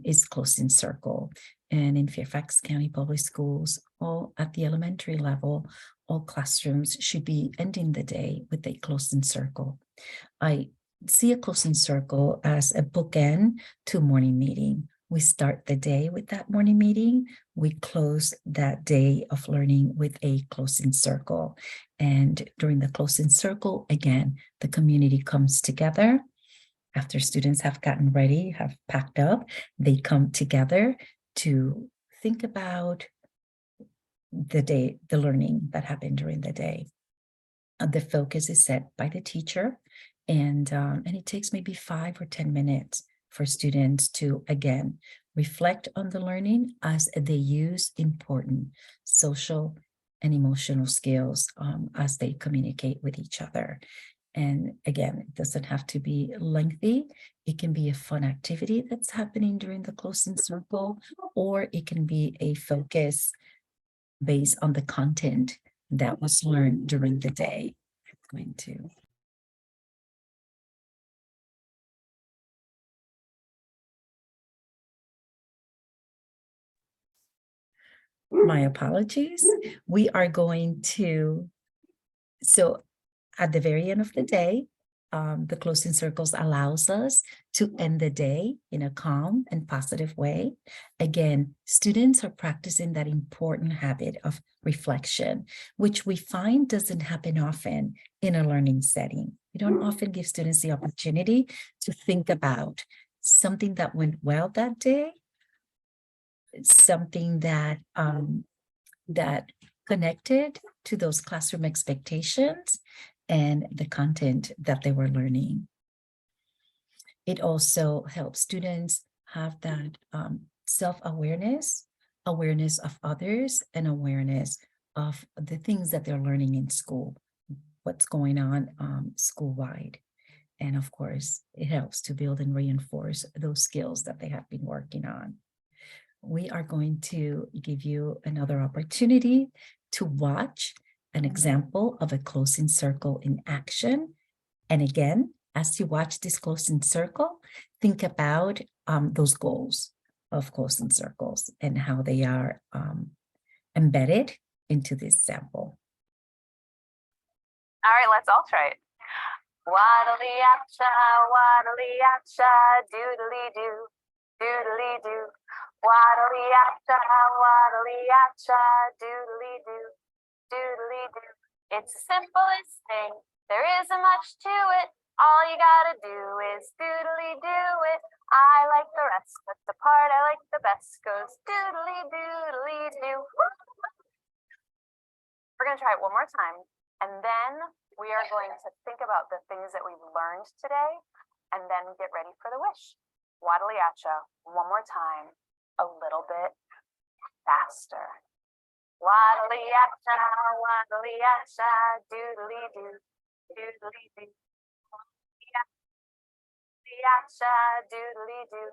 is closing circle. And in Fairfax County Public Schools, all at the elementary level, all classrooms should be ending the day with a closing circle. I see a closing circle as a bookend to morning meeting. We start the day with that morning meeting. We close that day of learning with a closing circle. And during the closing circle, again, the community comes together. After students have gotten ready, have packed up, they come together to think about the day, the learning that happened during the day. The focus is set by the teacher, and it takes maybe 5 or 10 minutes for students to, again, reflect on the learning as they use important social and emotional skills as they communicate with each other. And again, it doesn't have to be lengthy. It can be a fun activity that's happening during the closing circle, or it can be a focus based on the content that was learned during the day. I'm going to. My apologies. We are going to, so at the very end of the day, the closing circles allows us to end the day in a calm and positive way. Again, students are practicing that important habit of reflection, which we find doesn't happen often in a learning setting. We don't often give students the opportunity to think about something that went well that day, something that that connected to those classroom expectations and the content that they were learning. It also helps students have that self-awareness, awareness of others, and awareness of the things that they're learning in school, what's going on school-wide. And of course, it helps to build and reinforce those skills that they have been working on. We are going to give you another opportunity to watch an example of a closing circle in action. And again, as you watch this closing circle, think about those goals of closing circles and how they are embedded into this sample. All right, let's all try it. Waddly-acha, waddly-acha, doodly-doo, doodly-doo. Waddly-acha, waddly-acha, doodly-doo, doodly-doo. It's the simplest thing, there isn't much to it. All you gotta do is doodly-doo it. I like the rest, but the part I like the best goes doodly-doodly-doo. We're gonna try it one more time, and then we are going to think about the things that we've learned today, and then get ready for the wish. Waddly-acha, one more time, a little bit faster. Waddly-acha, waddly-acha, doodly-doo, doodly-doo. Waddly-acha, doodly-doo,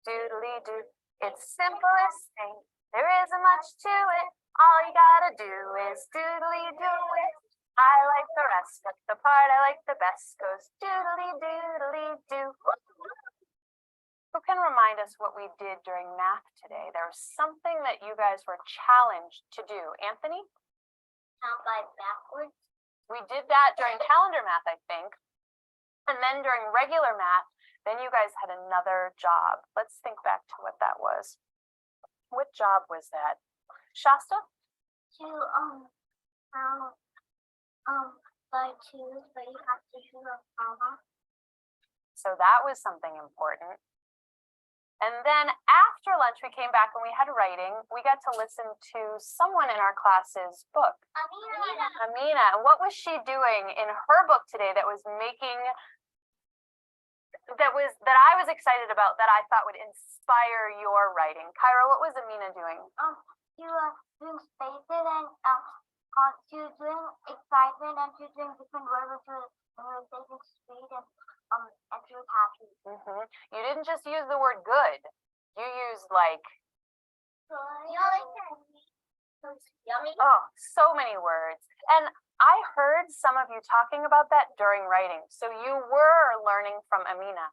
doodly-doo. It's simplest thing, there isn't much to it. All you gotta do is doodly-do it. I like the rest, but the part I like the best goes doodly-doodly-doo. Who can remind us what we did during math today? There was something that you guys were challenged to do. Anthony? Count by backwards. We did that during calendar math, I think. And then during regular math, then you guys had another job. Let's think back to what that was. What job was that? Shasta? To count by twos, but you have to do a comma. So that was something important. And then after lunch, we came back and we had writing. We got to listen to someone in our class's book, Amina. And what was she doing in her book today that was making, that I was excited about, that I thought would inspire your writing? Kyra, what was Amina doing? You doing spaces and you doing excitement and you doing different words and you were saying speed and she was happy. You didn't just use the word good. You used like, Yummy. oh, so many words. And I heard some of you talking about that during writing. So you were learning from Amina.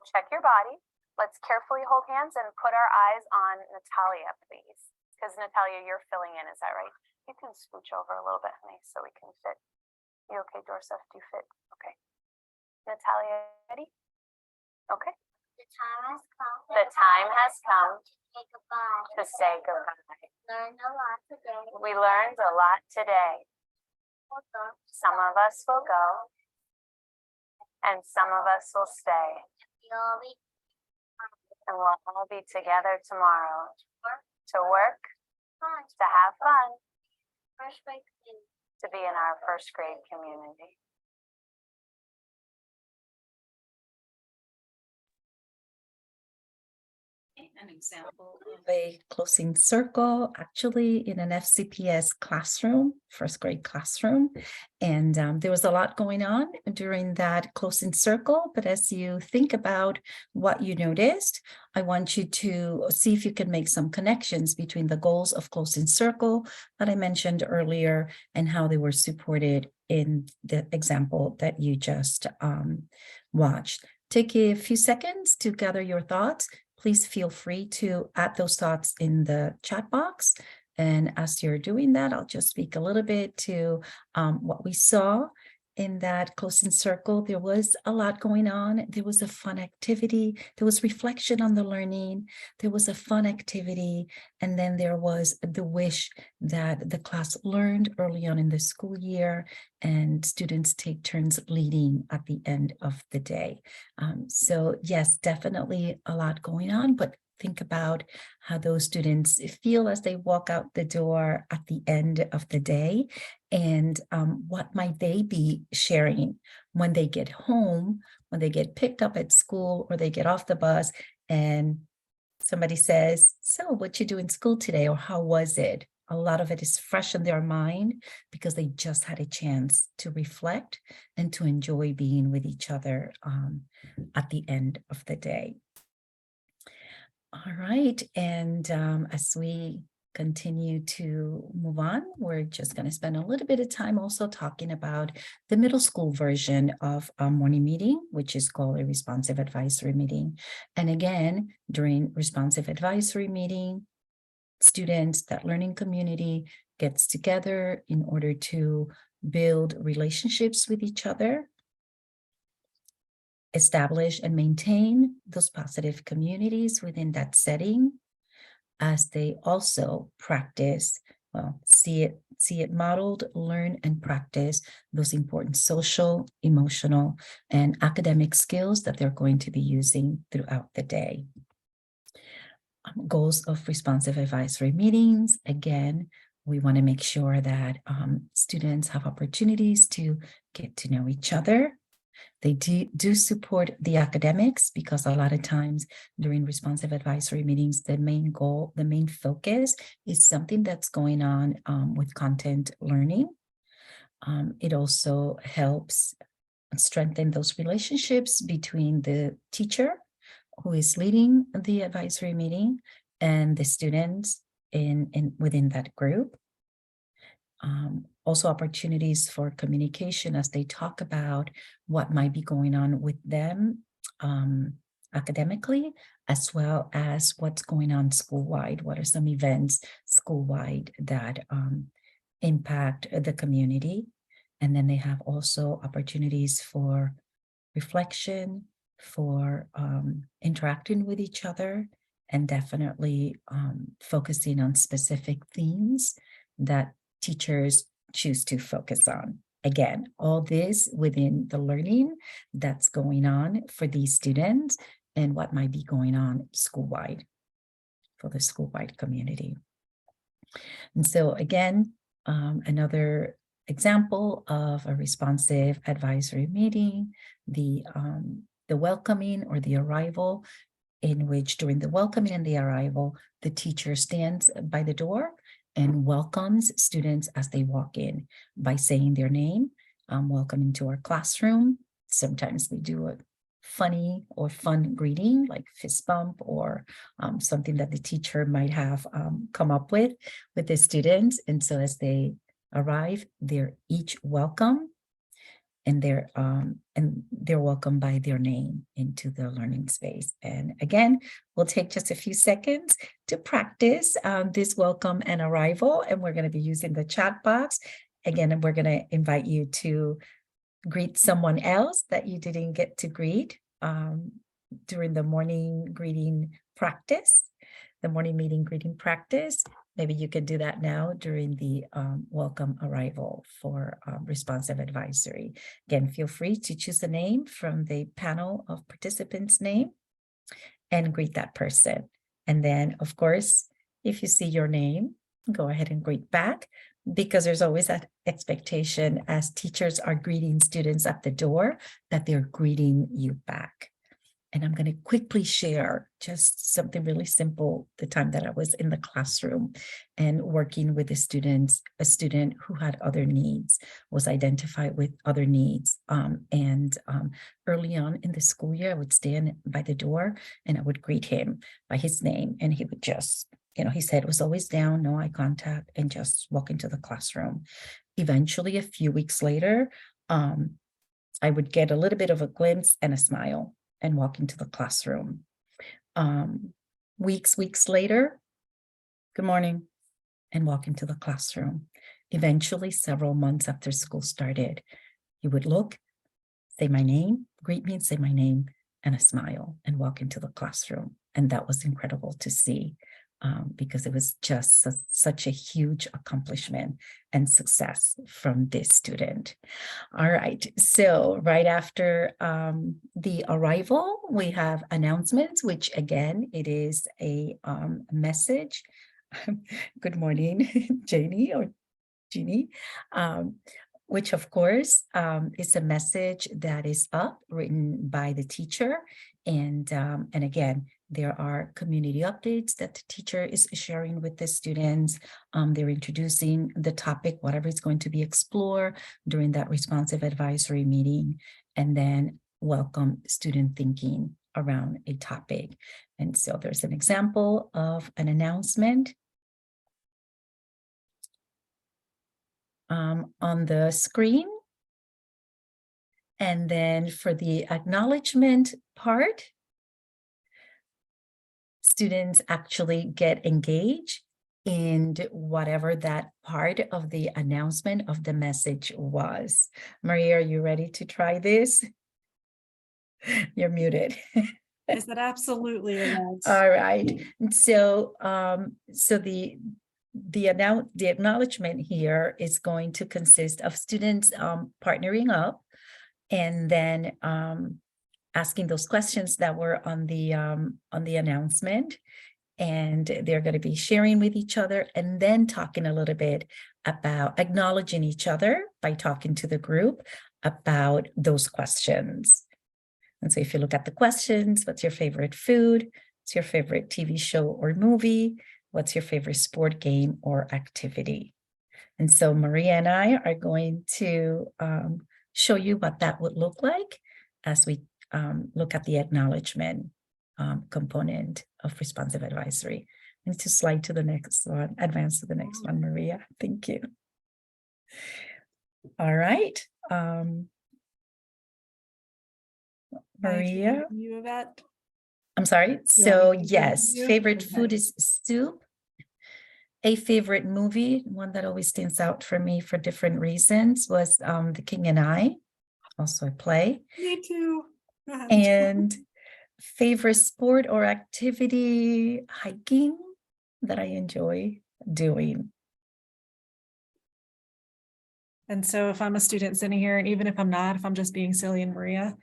Check your body. Let's carefully hold hands and put our eyes on Natalia, please. Because Natalia, you're filling in, is that right? You can scooch over a little bit, honey, so we can fit. You okay, Dorsa? Do you fit? Okay. Natalia, ready? Okay. The time has come. The time has come to say goodbye. to say goodbye. Learned a lot today. We learned a lot today. Some of us will go, and some of us will stay. You'll be And we'll all be together tomorrow to work, fun. to have fun, First grade community. to be in our first grade community. An example of a closing circle, actually in an FCPS classroom, first grade classroom. And there was a lot going on during that closing circle. But as you think about what you noticed, I want you to see if you can make some connections between the goals of closing circle that I mentioned earlier and how they were supported in the example that you just watched. Take a few seconds to gather your thoughts. Please feel free to add those thoughts in the chat box. And as you're doing that, I'll just speak a little bit to what we saw in that closing circle. There was a lot going on. There was a fun activity. There was reflection on the learning. There was a fun activity. And then there was the wish that the class learned early on in the school year and students take turns leading at the end of the day. So yes, definitely a lot going on, but think about how those students feel as they walk out the door at the end of the day, and what might they be sharing when they get home, when they get picked up at school or they get off the bus and somebody says, so what you do in school today, or how was it? A lot of it is fresh in their mind because they just had a chance to reflect and to enjoy being with each other at the end of the day. All right, and as we continue to move on, we're just going to spend a little bit of time also talking about the middle school version of a morning meeting, which is called a responsive advisory meeting. And again, during responsive advisory meeting, students, that learning community gets together in order to build relationships with each other, establish and maintain those positive communities within that setting, as they also practice, well, see it modeled, learn and practice those important social, emotional, and academic skills that they're going to be using throughout the day. Goals of responsive advisory meetings. Again, we want to make sure that students have opportunities to get to know each other. They do support the academics, because a lot of times during responsive advisory meetings, the main goal, the main focus is something that's going on with content learning. It also helps strengthen those relationships between the teacher who is leading the advisory meeting and the students within that group. Also opportunities for communication as they talk about what might be going on with them academically, as well as what's going on school-wide. What are some events school-wide that impact the community? And then they have also opportunities for reflection, for interacting with each other, and definitely focusing on specific themes that teachers choose to focus on. Again, all this within the learning that's going on for these students and what might be going on school-wide for the school-wide community. And so again, another example of a responsive advisory meeting, the welcoming or the arrival, in which during the welcoming and the arrival, the teacher stands by the door and welcomes students as they walk in by saying their name. Welcome into our classroom. Sometimes we do a funny or fun greeting like fist bump or something that the teacher might have come up with the students. And so as they arrive, they're each welcome, and they're welcomed by their name into the learning space. And again, we'll take just a few seconds to practice this welcome and arrival, and we're going to be using the chat box. Again, and we're going to invite you to greet someone else that you didn't get to greet during the morning greeting practice, the morning meeting greeting practice. Maybe you could do that now during the welcome arrival for responsive advisory. Again, feel free to choose a name from the panel of participants' name and greet that person. And then, of course, if you see your name, go ahead and greet back, because there's always that expectation as teachers are greeting students at the door that they're greeting you back. And I'm going to quickly share just something really simple. The time that I was in the classroom and working with the students, a student who had other needs, was identified with other needs. Early on in the school year, I would stand by the door and I would greet him by his name. And he would just, his head was always down, no eye contact, and just walk into the classroom. Eventually, a few weeks later, I would get a little bit of a glimpse and a smile and walk into the classroom. Weeks later, good morning, and walk into the classroom. Eventually, several months after school started, he would look, say my name, greet me and say my name, and a smile, and walk into the classroom. And that was incredible to see, because it was just such a huge accomplishment and success from this student. All right, so right after the arrival, we have announcements, which again, it is a message. Good morning, Janie or Jeannie, which of course is a message that is up, written by the teacher. And again, there are community updates that the teacher is sharing with the students. They're introducing the topic, whatever is going to be explored during that responsive advisory meeting, and then welcome student thinking around a topic. And so there's an example of an announcement on the screen. And then for the acknowledgement part, students actually get engaged in whatever that part of the announcement of the message was. Maria, are you ready to try this? You're muted. I said absolutely. All right. And so, the acknowledgement here is going to consist of students partnering up and then asking those questions that were on the announcement, and they're going to be sharing with each other and then talking a little bit about acknowledging each other by talking to the group about those questions. And so if you look at the questions, what's your favorite food? What's your favorite TV show or movie? What's your favorite sport, game, or activity? And so Maria and I are going to show you what that would look like as we look at the acknowledgement. component of responsive advisory. I need to slide to the next one, advance to the next one, Maria. Thank you. All right. Maria, You, Yvette? I'm sorry. You want So me to yes, continue? favorite Okay. food is soup. A favorite movie, one that always stands out for me for different reasons, was The King and I, also a play. Me too. Go ahead. And favorite sport or activity, hiking, that I enjoy doing. And so if I'm a student sitting here, and even if I'm not, if I'm just being silly and Maria,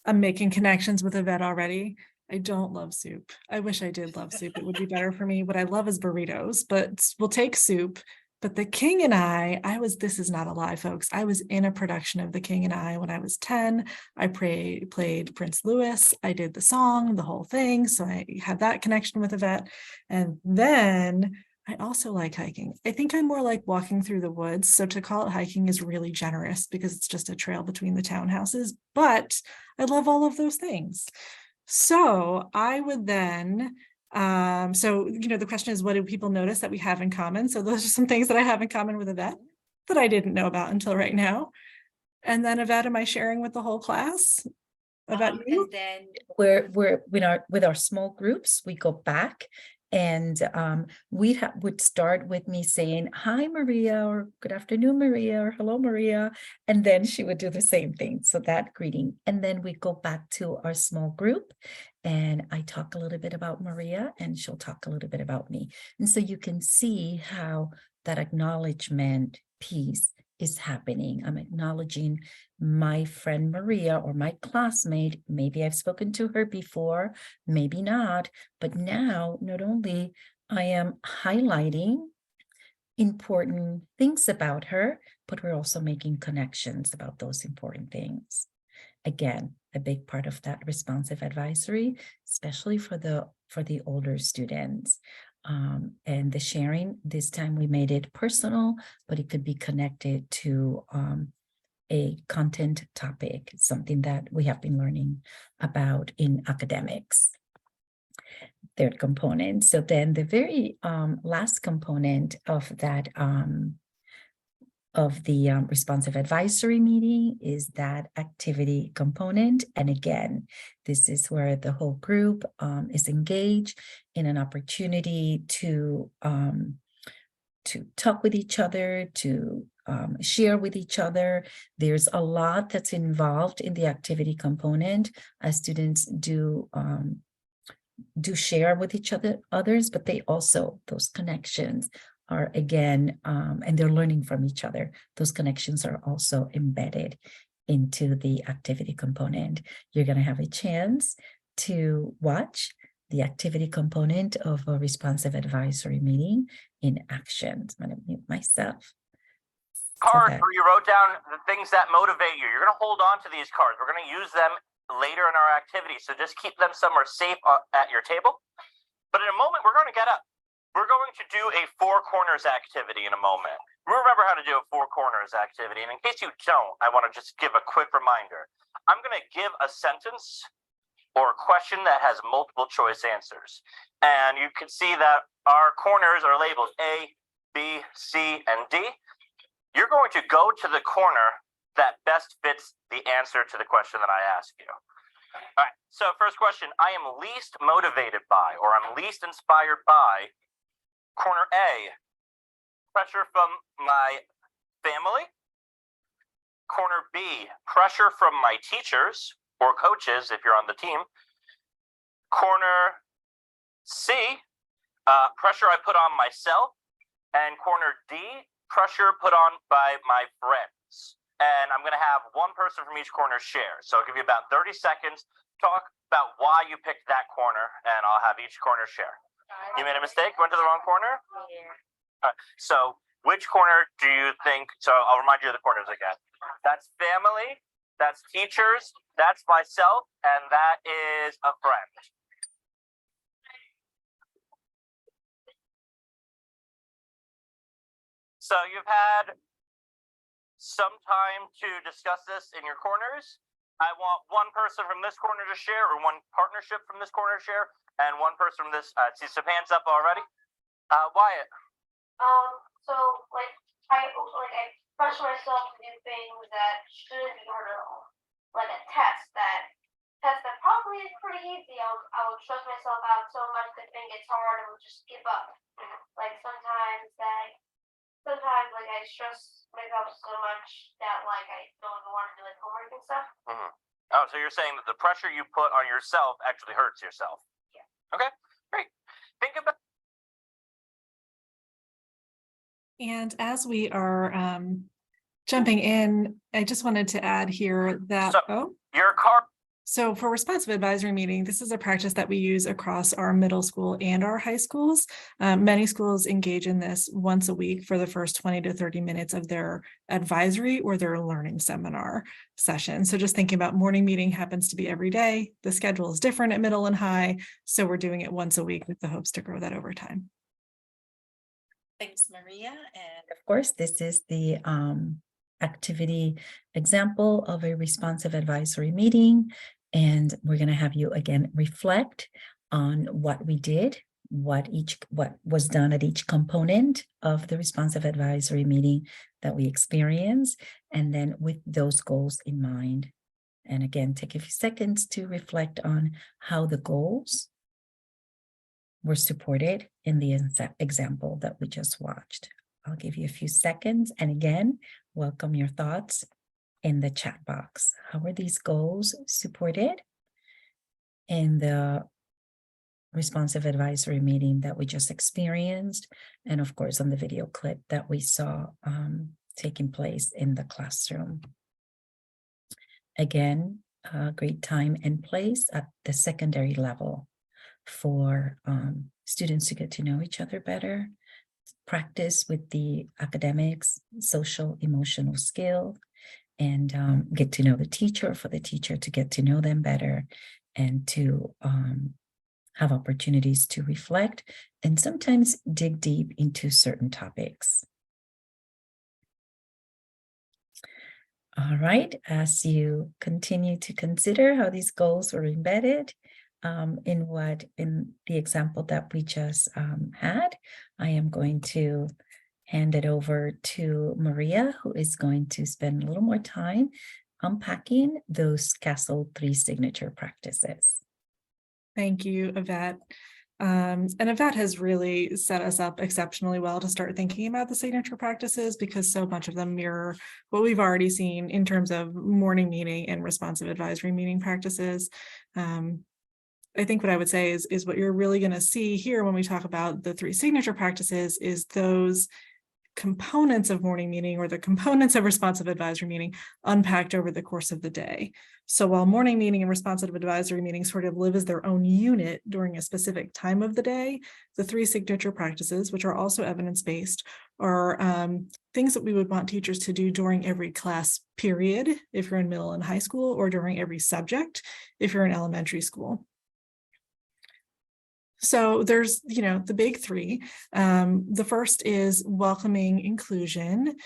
I'm making connections with Yvette already. I don't love soup. I wish I did love soup. It would be better for me. What I love is burritos, but we'll take soup. But The King and I this is not a lie, folks. I was in a production of The King and I when I was 10. I played Prince Louis. I did the song, the whole thing. So I had that connection with Yvette. And then I also like hiking. I think I'm more like walking through the woods. So to call it hiking is really generous because it's just a trail between the townhouses, but I love all of those things. So I would then, the question is, what do people notice that we have in common? So those are some things that I have in common with Yvette that I didn't know about until right now. And then Yvette, am I sharing with the whole class about you? And then we're with our small groups, we go back. And would start with me saying, hi, Maria, or good afternoon, Maria, or hello, Maria. And then she would do the same thing. So that greeting. And then we go back to our small group and I talk a little bit about Maria and she'll talk a little bit about me. And so you can see how that acknowledgement piece is happening. I'm acknowledging my friend Maria or my classmate. Maybe I've spoken to her before, maybe not, but now not only I am highlighting important things about her, but we're also making connections about those important things. Again, a big part of that responsive advisory, especially for the older students. And the sharing, this time we made it personal, but it could be connected to a content topic, something that we have been learning about in academics. Third component. So then the very last component of that responsive advisory meeting is that activity component. And again, this is where the whole group is engaged in an opportunity to talk with each other, to share with each other. There's a lot that's involved in the activity component as students do share with each others, but they also, those connections are again, and they're learning from each other. Those connections are also embedded into the activity component. You're going to have a chance to watch the activity component of a responsive advisory meeting in action. I'm going to mute myself. Card where you wrote down the things that motivate you. You're going to hold on to these cards. We're going to use them later in our activity. So just keep them somewhere safe at your table. But in a moment, we're going to get up. We're going to do a four corners activity in a moment. Remember how to do a four corners activity. And in case you don't, I want to just give a quick reminder. I'm going to give a sentence or a question that has multiple choice answers. And you can see that our corners are labeled A, B, C, and D. You're going to go to the corner that best fits the answer to the question that I ask you. All right, so first question, I am least motivated by, or I'm least inspired by, corner A, pressure from my family. Corner B, pressure from my teachers or coaches if you're on the team. Corner C, pressure I put on myself. And corner D, pressure put on by my friends. And I'm going to have one person from each corner share. So I'll give you about 30 seconds. Talk about why you picked that corner, and I'll have each corner share. You made a mistake? Went to the wrong corner? Yeah. All right, so which corner do you think? So I'll remind you of the corners again. That's family, that's teachers, that's myself, and that is a friend. So you've had some time to discuss this in your corners. I want one person from this corner to share, or one partnership from this corner to share, and one person from this. See some hands up already. Wyatt. So like I push myself to do things that should be harder, like a test that probably is pretty easy. I would stress myself out so much that thing gets hard and would just give up. Like sometimes like I stress myself so much that like I don't even want to do like homework and stuff. Mm-hmm. Oh, so you're saying that the pressure you put on yourself actually hurts yourself? Yeah. Okay, great. Think about. And as we are jumping in, I just wanted to add here that, Your car. So for responsive advisory meeting, this is a practice that we use across our middle school and our high schools. Many schools engage in this once a week for the first 20 to 30 minutes of their advisory or their learning seminar session. So just thinking about morning meeting happens to be every day. The schedule is different at middle and high. So we're doing it once a week with the hopes to grow that over time. Thanks, Maria. And of course, this is the activity example of a responsive advisory meeting. And we're going to have you again reflect on what we did, what was done at each component of the responsive advisory meeting that we experienced, and then with those goals in mind. And again, take a few seconds to reflect on how the goals were supported in the example that we just watched. I'll give you a few seconds. And again, welcome your thoughts in the chat box. How were these goals supported in the responsive advisory meeting that we just experienced? And of course, on the video clip that we saw taking place in the classroom. Again, a great time and place at the secondary level for students to get to know each other better, practice with the academics, social, emotional skill, and get to know the teacher, for the teacher to get to know them better, and to have opportunities to reflect and sometimes dig deep into certain topics. All right, as you continue to consider how these goals were embedded in the example that we just had, I am going to hand it over to Maria, who is going to spend a little more time unpacking those CASEL 3 signature practices. Thank you, Yvette. And Yvette has really set us up exceptionally well to start thinking about the signature practices, because so much of them mirror what we've already seen in terms of morning meeting and responsive advisory meeting practices. I think what I would say is what you're really going to see here when we talk about the 3 signature practices is those components of morning meeting or the components of responsive advisory meeting unpacked over the course of the day. So while morning meeting and responsive advisory meeting sort of live as their own unit during a specific time of the day, the 3 signature practices, which are also evidence-based, are things that we would want teachers to do during every class period if you're in middle and high school, or during every subject if you're in elementary school. So there's, the big 3. The first is welcoming inclusion,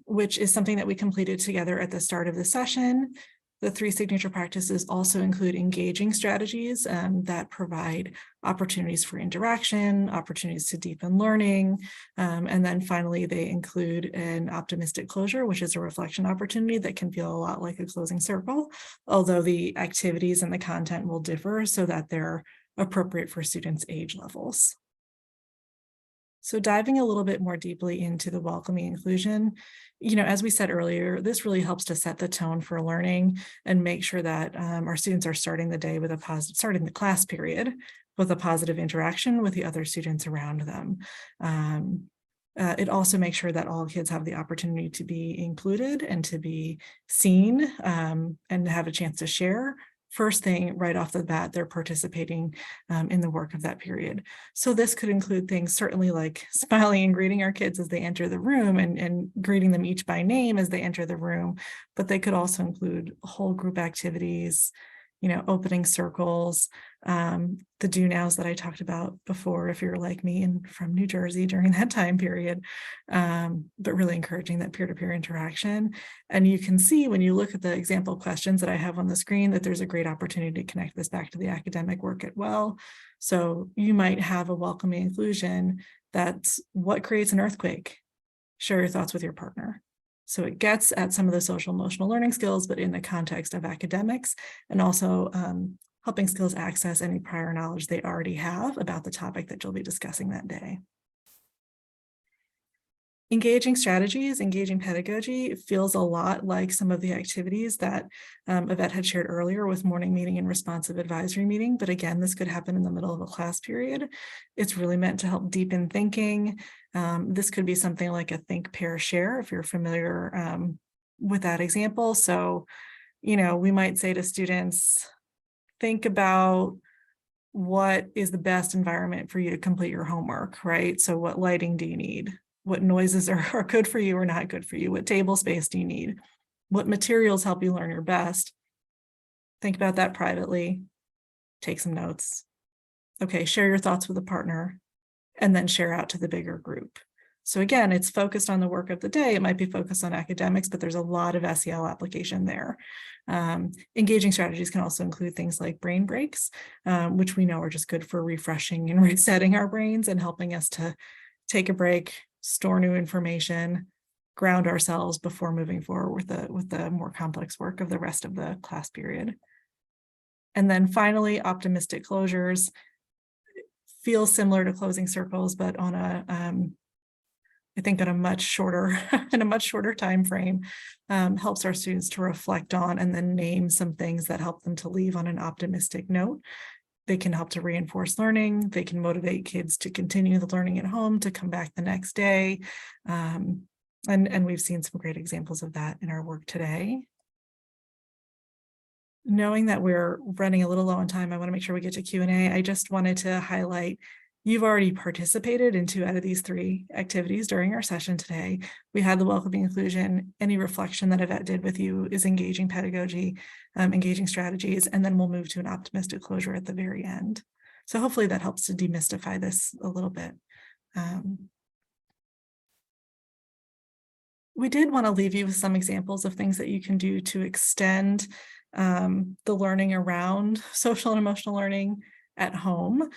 which is something that we completed together at the start of the session. The 3 signature practices also include engaging strategies that provide opportunities for interaction, opportunities to deepen learning. And then finally, they include an optimistic closure, which is a reflection opportunity that can feel a lot like a closing circle, although the activities and the content will differ so that they're appropriate for students' age levels. So diving a little bit more deeply into the welcoming inclusion, as we said earlier, this really helps to set the tone for learning and make sure that our students are starting the day with a positive, starting the class period with a positive interaction with the other students around them. It also makes sure that all kids have the opportunity to be included and to be seen and have a chance to share. First thing right off the bat, they're participating in the work of that period. So this could include things certainly like smiling and greeting our kids as they enter the room and greeting them each by name as they enter the room, but they could also include whole group activities, opening circles, the do nows that I talked about before, if you're like me and from New Jersey during that time period, but really encouraging that peer-to-peer interaction. And you can see when you look at the example questions that I have on the screen that there's a great opportunity to connect this back to the academic work as well. So you might have a welcoming inclusion that's what creates an earthquake. Share your thoughts with your partner. So it gets at some of the social emotional learning skills, but in the context of academics, and also helping skills access any prior knowledge they already have about the topic that you'll be discussing that day. Engaging strategies, engaging pedagogy feels a lot like some of the activities that Yvette had shared earlier with morning meeting and responsive advisory meeting. But again, this could happen in the middle of a class period. It's really meant to help deepen thinking. This could be something like a think, pair, share, if you're familiar with that example. So, we might say to students, think about what is the best environment for you to complete your homework, right? So what lighting do you need? What noises are good for you or not good for you? What table space do you need? What materials help you learn your best? Think about that privately. Take some notes. Okay, share your thoughts with a partner and then share out to the bigger group. So again, it's focused on the work of the day. It might be focused on academics, but there's a lot of SEL application there. Engaging strategies can also include things like brain breaks, which we know are just good for refreshing and resetting our brains and helping us to take a break, store new information, ground ourselves before moving forward with the more complex work of the rest of the class period. And then finally, optimistic closures feel similar to closing circles, but on I think on a much shorter time frame, helps our students to reflect on and then name some things that help them to leave on an optimistic note. They can help to reinforce learning. They can motivate kids to continue the learning at home, to come back the next day. And we've seen some great examples of that in our work today. Knowing that we're running a little low on time, I want to make sure we get to Q&A. I just wanted to highlight, you've already participated in 2 out of these 3 activities during our session today. We had the welcoming inclusion. Any reflection that Yvette did with you is engaging pedagogy, engaging strategies, and then we'll move to an optimistic closure at the very end. So hopefully that helps to demystify this a little bit. We did want to leave you with some examples of things that you can do to extend the learning around social and emotional learning at home.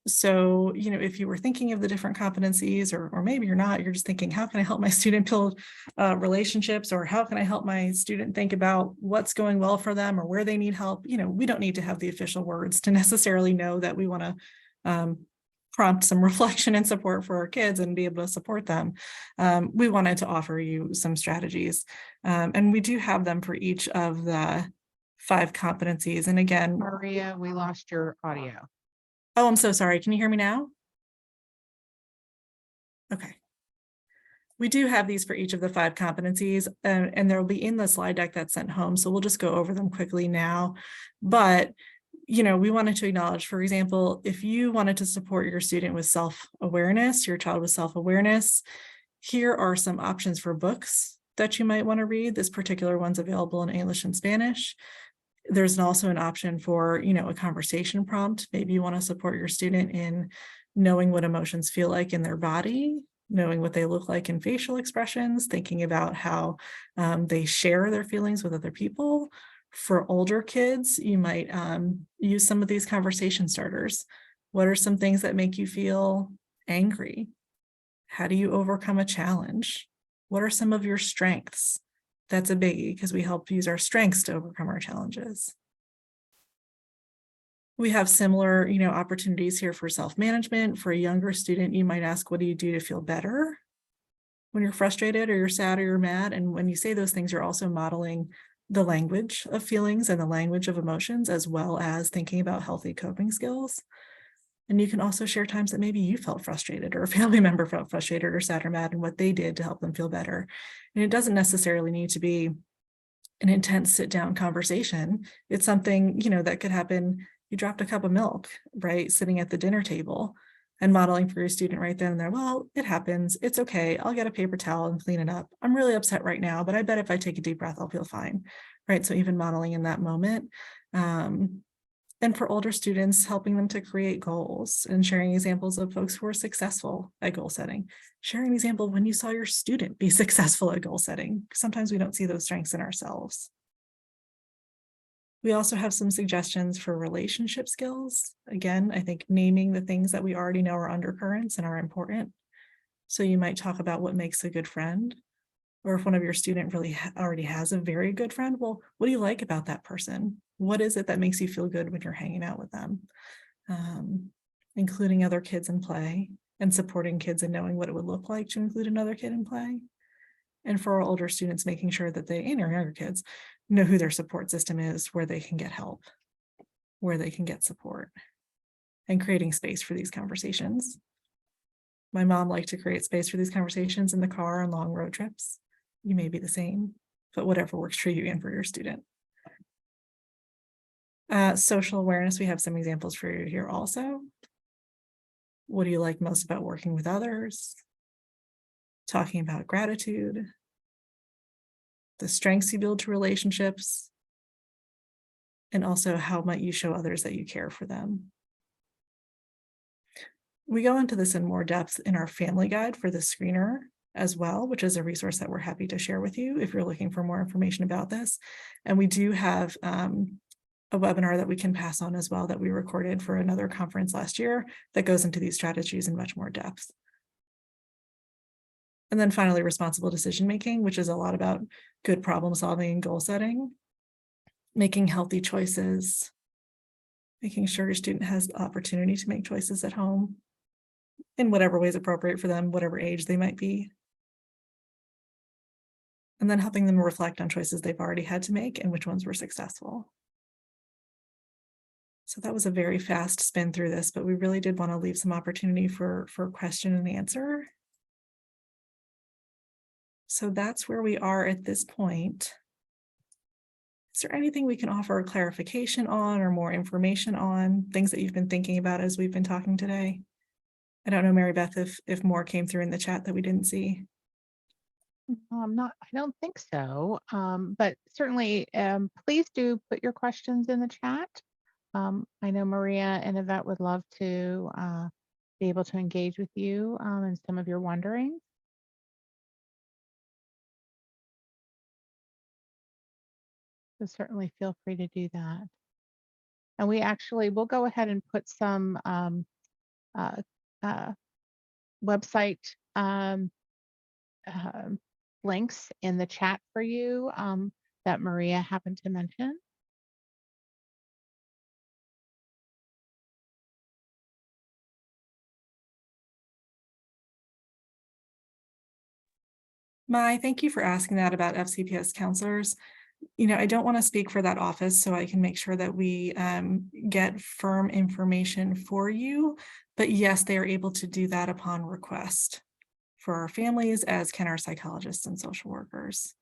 So, if you were thinking of the different competencies, or maybe you're not, you're just thinking, how can I help my student build relationships, or how can I help my student think about what's going well for them or where they need help? We don't need to have the official words to necessarily know that we want to prompt some reflection and support for our kids and be able to support them. We wanted to offer you some strategies, and we do have them for each of the 5 competencies. And again, Maria, we lost your audio. Oh, I'm so sorry. Can you hear me now? Okay. We do have these for each of the 5 competencies, and they'll be in the slide deck that's sent home. So we'll just go over them quickly now. But we wanted to acknowledge, for example, if you wanted to support your student with self-awareness, your child with self-awareness, here are some options for books that you might want to read. This particular one's available in English and Spanish. There's also an option for, a conversation prompt. Maybe you want to support your student in knowing what emotions feel like in their body, knowing what they look like in facial expressions, thinking about how they share their feelings with other people. For older kids, you might use some of these conversation starters. What are some things that make you feel angry? How do you overcome a challenge? What are some of your strengths? That's a biggie because we help use our strengths to overcome our challenges. We have similar, opportunities here for self-management. For a younger student, you might ask, what do you do to feel better when you're frustrated or you're sad or you're mad? And when you say those things, you're also modeling the language of feelings and the language of emotions, as well as thinking about healthy coping skills. And you can also share times that maybe you felt frustrated or a family member felt frustrated or sad or mad and what they did to help them feel better. And it doesn't necessarily need to be an intense sit-down conversation. It's something, that could happen. You dropped a cup of milk, right? Sitting at the dinner table. and modeling for your student right then and there. Well, it happens. It's okay. I'll get a paper towel and clean it up. I'm really upset right now, but I bet if I take a deep breath, I'll feel fine. Right. So even modeling in that moment. And for older students, helping them to create goals and sharing examples of folks who are successful at goal setting. Sharing an example of when you saw your student be successful at goal setting. Sometimes we don't see those strengths in ourselves. We also have some suggestions for relationship skills. Again, I think naming the things that we already know are undercurrents and are important. So you might talk about what makes a good friend, or if one of your student really already has a very good friend, well, what do you like about that person? What is it that makes you feel good when you're hanging out with them? Including other kids in play and supporting kids and knowing what it would look like to include another kid in play. And for our older students, making sure that they, and our younger kids, know who their support system is, where they can get help, where they can get support, and creating space for these conversations. My mom liked to create space for these conversations in the car on long road trips. You may be the same, but whatever works for you and for your student. Social awareness, we have some examples for you here also. What do you like most about working with others? Talking about gratitude, the strengths you build to relationships, and also how might you show others that you care for them. We go into this in more depth in our family guide for the screener as well, which is a resource that we're happy to share with you if you're looking for more information about this. And we do have a webinar that we can pass on as well that we recorded for another conference last year that goes into these strategies in much more depth. And then finally, responsible decision-making, which is a lot about good problem solving and goal setting, making healthy choices, making sure your student has the opportunity to make choices at home in whatever way is appropriate for them, whatever age they might be. And then helping them reflect on choices they've already had to make and which ones were successful. So that was a very fast spin through this, but we really did want to leave some opportunity for question and answer. So that's where we are at this point. Is there anything we can offer clarification on or more information on, things that you've been thinking about as we've been talking today? I don't know, Mary Beth, if more came through in the chat that we didn't see. I don't think so. But certainly, please do put your questions in the chat. I know Maria and Yvette would love to be able to engage with you in some of your wonderings. So certainly feel free to do that. And we'll go ahead and put some website links in the chat for you that Maria happened to mention. Mai, thank you for asking that about FCPS counselors. I don't want to speak for that office, so I can make sure that we get firm information for you. But yes, they are able to do that upon request for our families, as can our psychologists and social workers.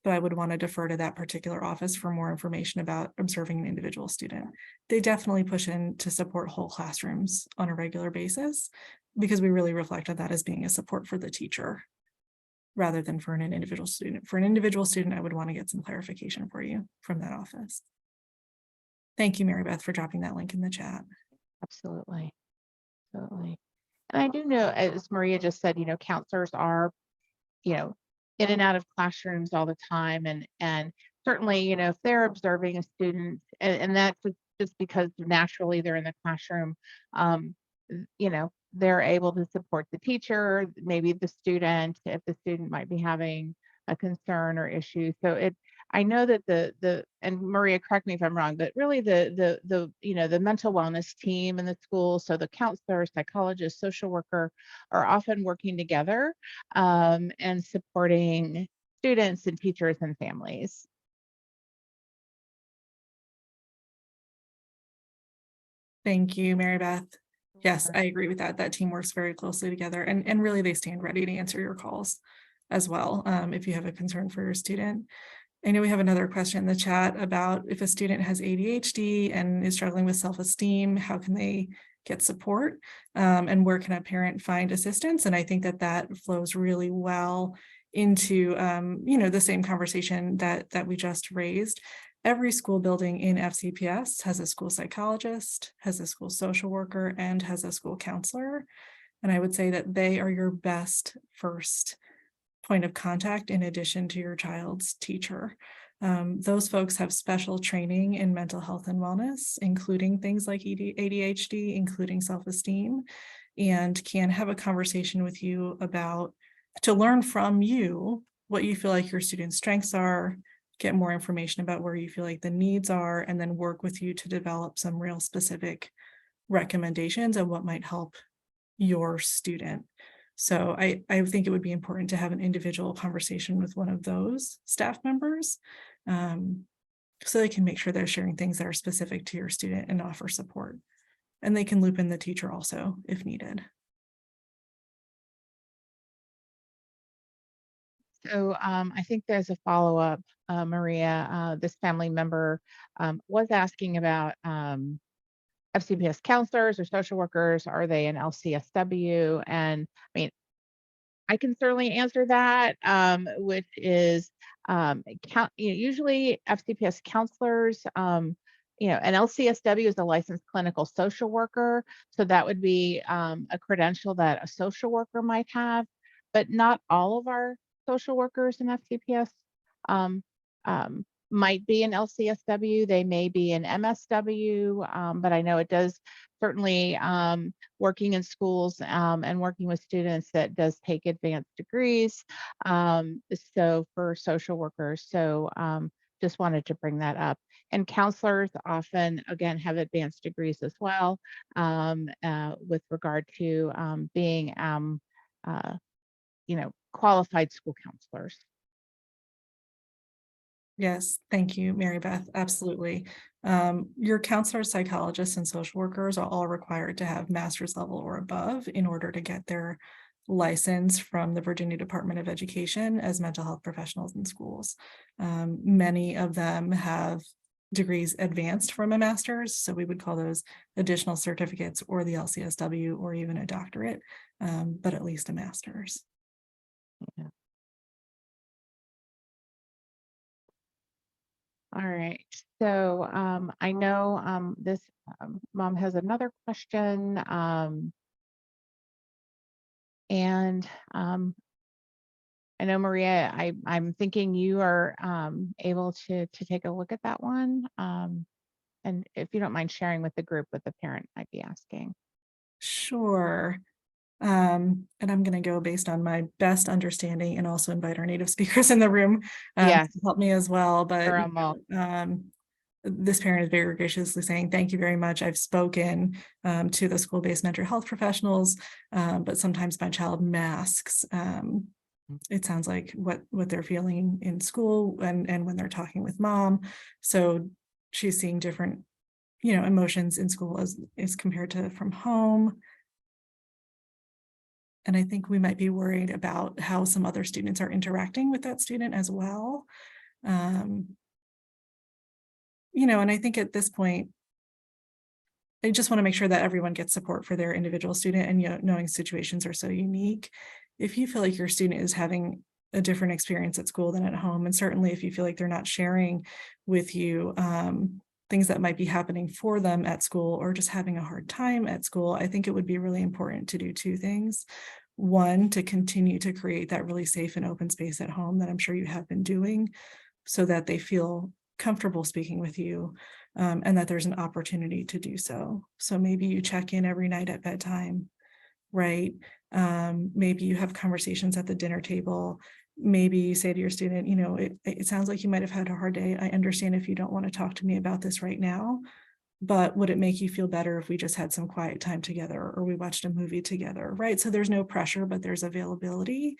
But I would want to defer to that particular office for more information about observing an individual student. They definitely push in to support whole classrooms on a regular basis, because we really reflect on that as being a support for the teacher, rather than for an individual student. For an individual student, I would want to get some clarification for you from that office. Thank you, Mary Beth, for dropping that link in the chat. Absolutely. Absolutely. And I do know, as Maria just said, counselors are, in and out of classrooms all the time. And certainly, if they're observing a student, and that's just because naturally they're in the classroom, they're able to support the teacher, maybe the student, if the student might be having a concern or issue. So I know that and Maria, correct me if I'm wrong, but really the mental wellness team in the school, so the counselor, psychologist, social worker are often working together and supporting students and teachers and families. Thank you, Mary Beth. Yes, I agree with that. That team works very closely together, and really they stand ready to answer your calls as well if you have a concern for your student. I know we have another question in the chat about if a student has ADHD and is struggling with self-esteem, how can they get support, and where can a parent find assistance. And I think that that flows really well into, the same conversation that we just raised. Every school building in FCPS has a school psychologist, has a school social worker, and has a school counselor. And I would say that they are your best first point of contact in addition to your child's teacher. Those folks have special training in mental health and wellness, including things like ADHD, including self-esteem, and can have a conversation with you about, to learn from you what you feel like your students' strengths are, get more information about where you feel like the needs are, and then work with you to develop some real specific recommendations of what might help your student. So I think it would be important to have an individual conversation with one of those staff members, so they can make sure they're sharing things that are specific to your student and offer support. And they can loop in the teacher also if needed. So I think there's a follow-up, Maria. This family member was asking about FCPS counselors or social workers. Are they an LCSW? And I mean, I can certainly answer that, which is usually FCPS counselors, an LCSW is a licensed clinical social worker. So that would be a credential that a social worker might have, but not all of our social workers in FCPS might be an LCSW. They may be an MSW, but I know it does certainly working in schools and working with students that does take advanced degrees. So for social workers, so just wanted to bring that up. And counselors often, again, have advanced degrees as well with regard to being, qualified school counselors. Yes, thank you, Mary Beth. Absolutely. Your counselors, psychologists, and social workers are all required to have master's level or above in order to get their license from the Virginia Department of Education as mental health professionals in schools. Many of them have degrees advanced from a master's, so we would call those additional certificates or the LCSW or even a doctorate, but at least a master's. Yeah. All right, so I know this mom has another question, and I know Maria, I'm thinking you are able to take a look at that one, and if you don't mind sharing with the group what the parent might be asking. Sure. And I'm going to go based on my best understanding and also invite our native speakers in the room Yes. to help me as well. But this parent is very graciously saying, thank you very much. I've spoken to the school-based mental health professionals, but sometimes my child masks. It sounds like what they're feeling in school and when they're talking with mom. So she's seeing different, emotions in school as compared to from home. And I think we might be worried about how some other students are interacting with that student as well. And I think at this point, I just want to make sure that everyone gets support for their individual student, and knowing situations are so unique. If you feel like your student is having a different experience at school than at home, and certainly if you feel like they're not sharing with you things that might be happening for them at school or just having a hard time at school, I think it would be really important to do two things. One, to continue to create that really safe and open space at home that I'm sure you have been doing, so that they feel comfortable speaking with you, and that there's an opportunity to do so. So maybe you check in every night at bedtime, right? Maybe you have conversations at the dinner table. Maybe you say to your student, it sounds like you might have had a hard day. I understand if you don't want to talk to me about this right now, but would it make you feel better if we just had some quiet time together, or we watched a movie together, right? So there's no pressure, but there's availability.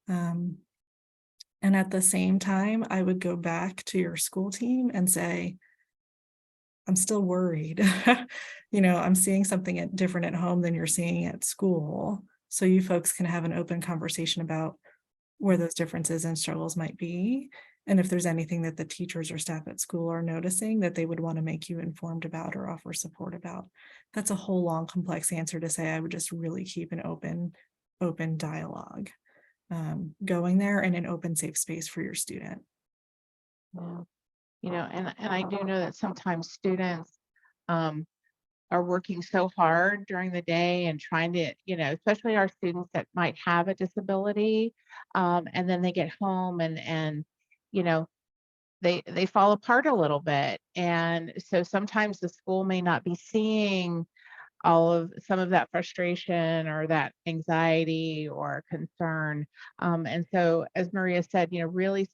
And at the same time, I would go back to your school team and say, I'm still worried. I'm seeing something different at home than you're seeing at school. So you folks can have an open conversation about where those differences and struggles might be. And if there's anything that the teachers or staff at school are noticing that they would want to make you informed about or offer support about. That's a whole long, complex answer to say. I would just really keep an open dialogue going there, and an open, safe space for your student. Yeah. You know, and I do know that sometimes students are working so hard during the day and trying to, you know, especially our students that might have a disability, and then they get home and you know, they fall apart a little bit. And so sometimes the school may not be seeing some of that frustration or that anxiety or concern. And so, as Maria said, you know, really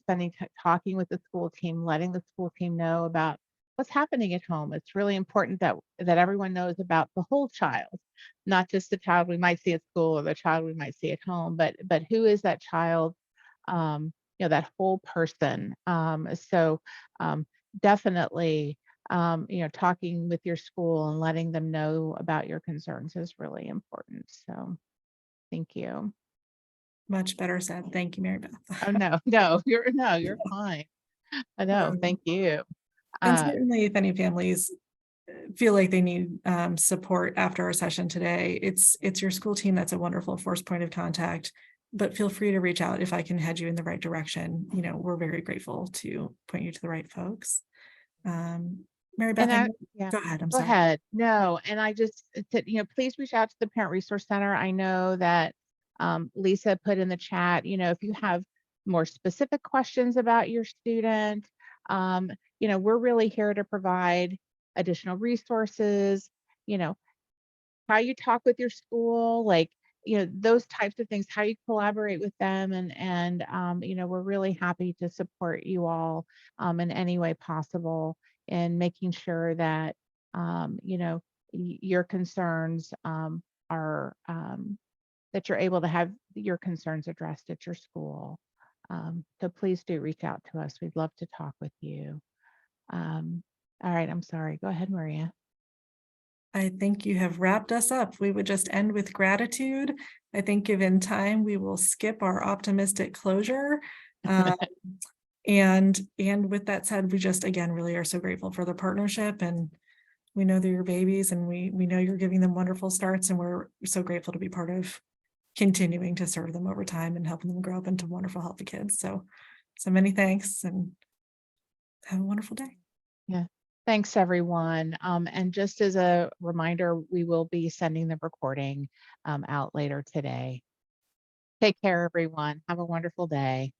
talking with the school team, letting the school team know about what's happening at home. It's really important that everyone knows about the whole child, not just the child we might see at school or the child we might see at home, but who is that child, you know, that whole person. So definitely, you know, talking with your school and letting them know about your concerns is really important. So thank you. Much better said. Thank you, Mary Beth. Oh, no, you're fine. I know. Thank you. And certainly if any families feel like they need support after our session today, it's your school team that's a wonderful first point of contact, but feel free to reach out if I can head you in the right direction. You know, we're very grateful to point you to the right folks. Mary Beth, yeah, go ahead. I'm go sorry. ahead. No, and I just said, you know, please reach out to the Parent Resource Center. I know that Lisa put in the chat, you know, if you have more specific questions about your student, you know, we're really here to provide additional resources, you know, how you talk with your school, like, you know, those types of things, how you collaborate with them. And you know, we're really happy to support you all in any way possible in making sure that, you know, your concerns are, that you're able to have your concerns addressed at your school. So please do reach out to us. We'd love to talk with you. All right, I'm sorry. Go ahead, Maria. I think you have wrapped us up. We would just end with gratitude. I think given time, we will skip our optimistic closure. And with that said, we just, again, really are so grateful for the partnership, and we know they're your babies, and we know you're giving them wonderful starts, and we're so grateful to be part of continuing to serve them over time and helping them grow up into wonderful, healthy kids. So many thanks, and have a wonderful day. Yeah. Thanks, everyone. And just as a reminder, we will be sending the recording out later today. Take care, everyone. Have a wonderful day.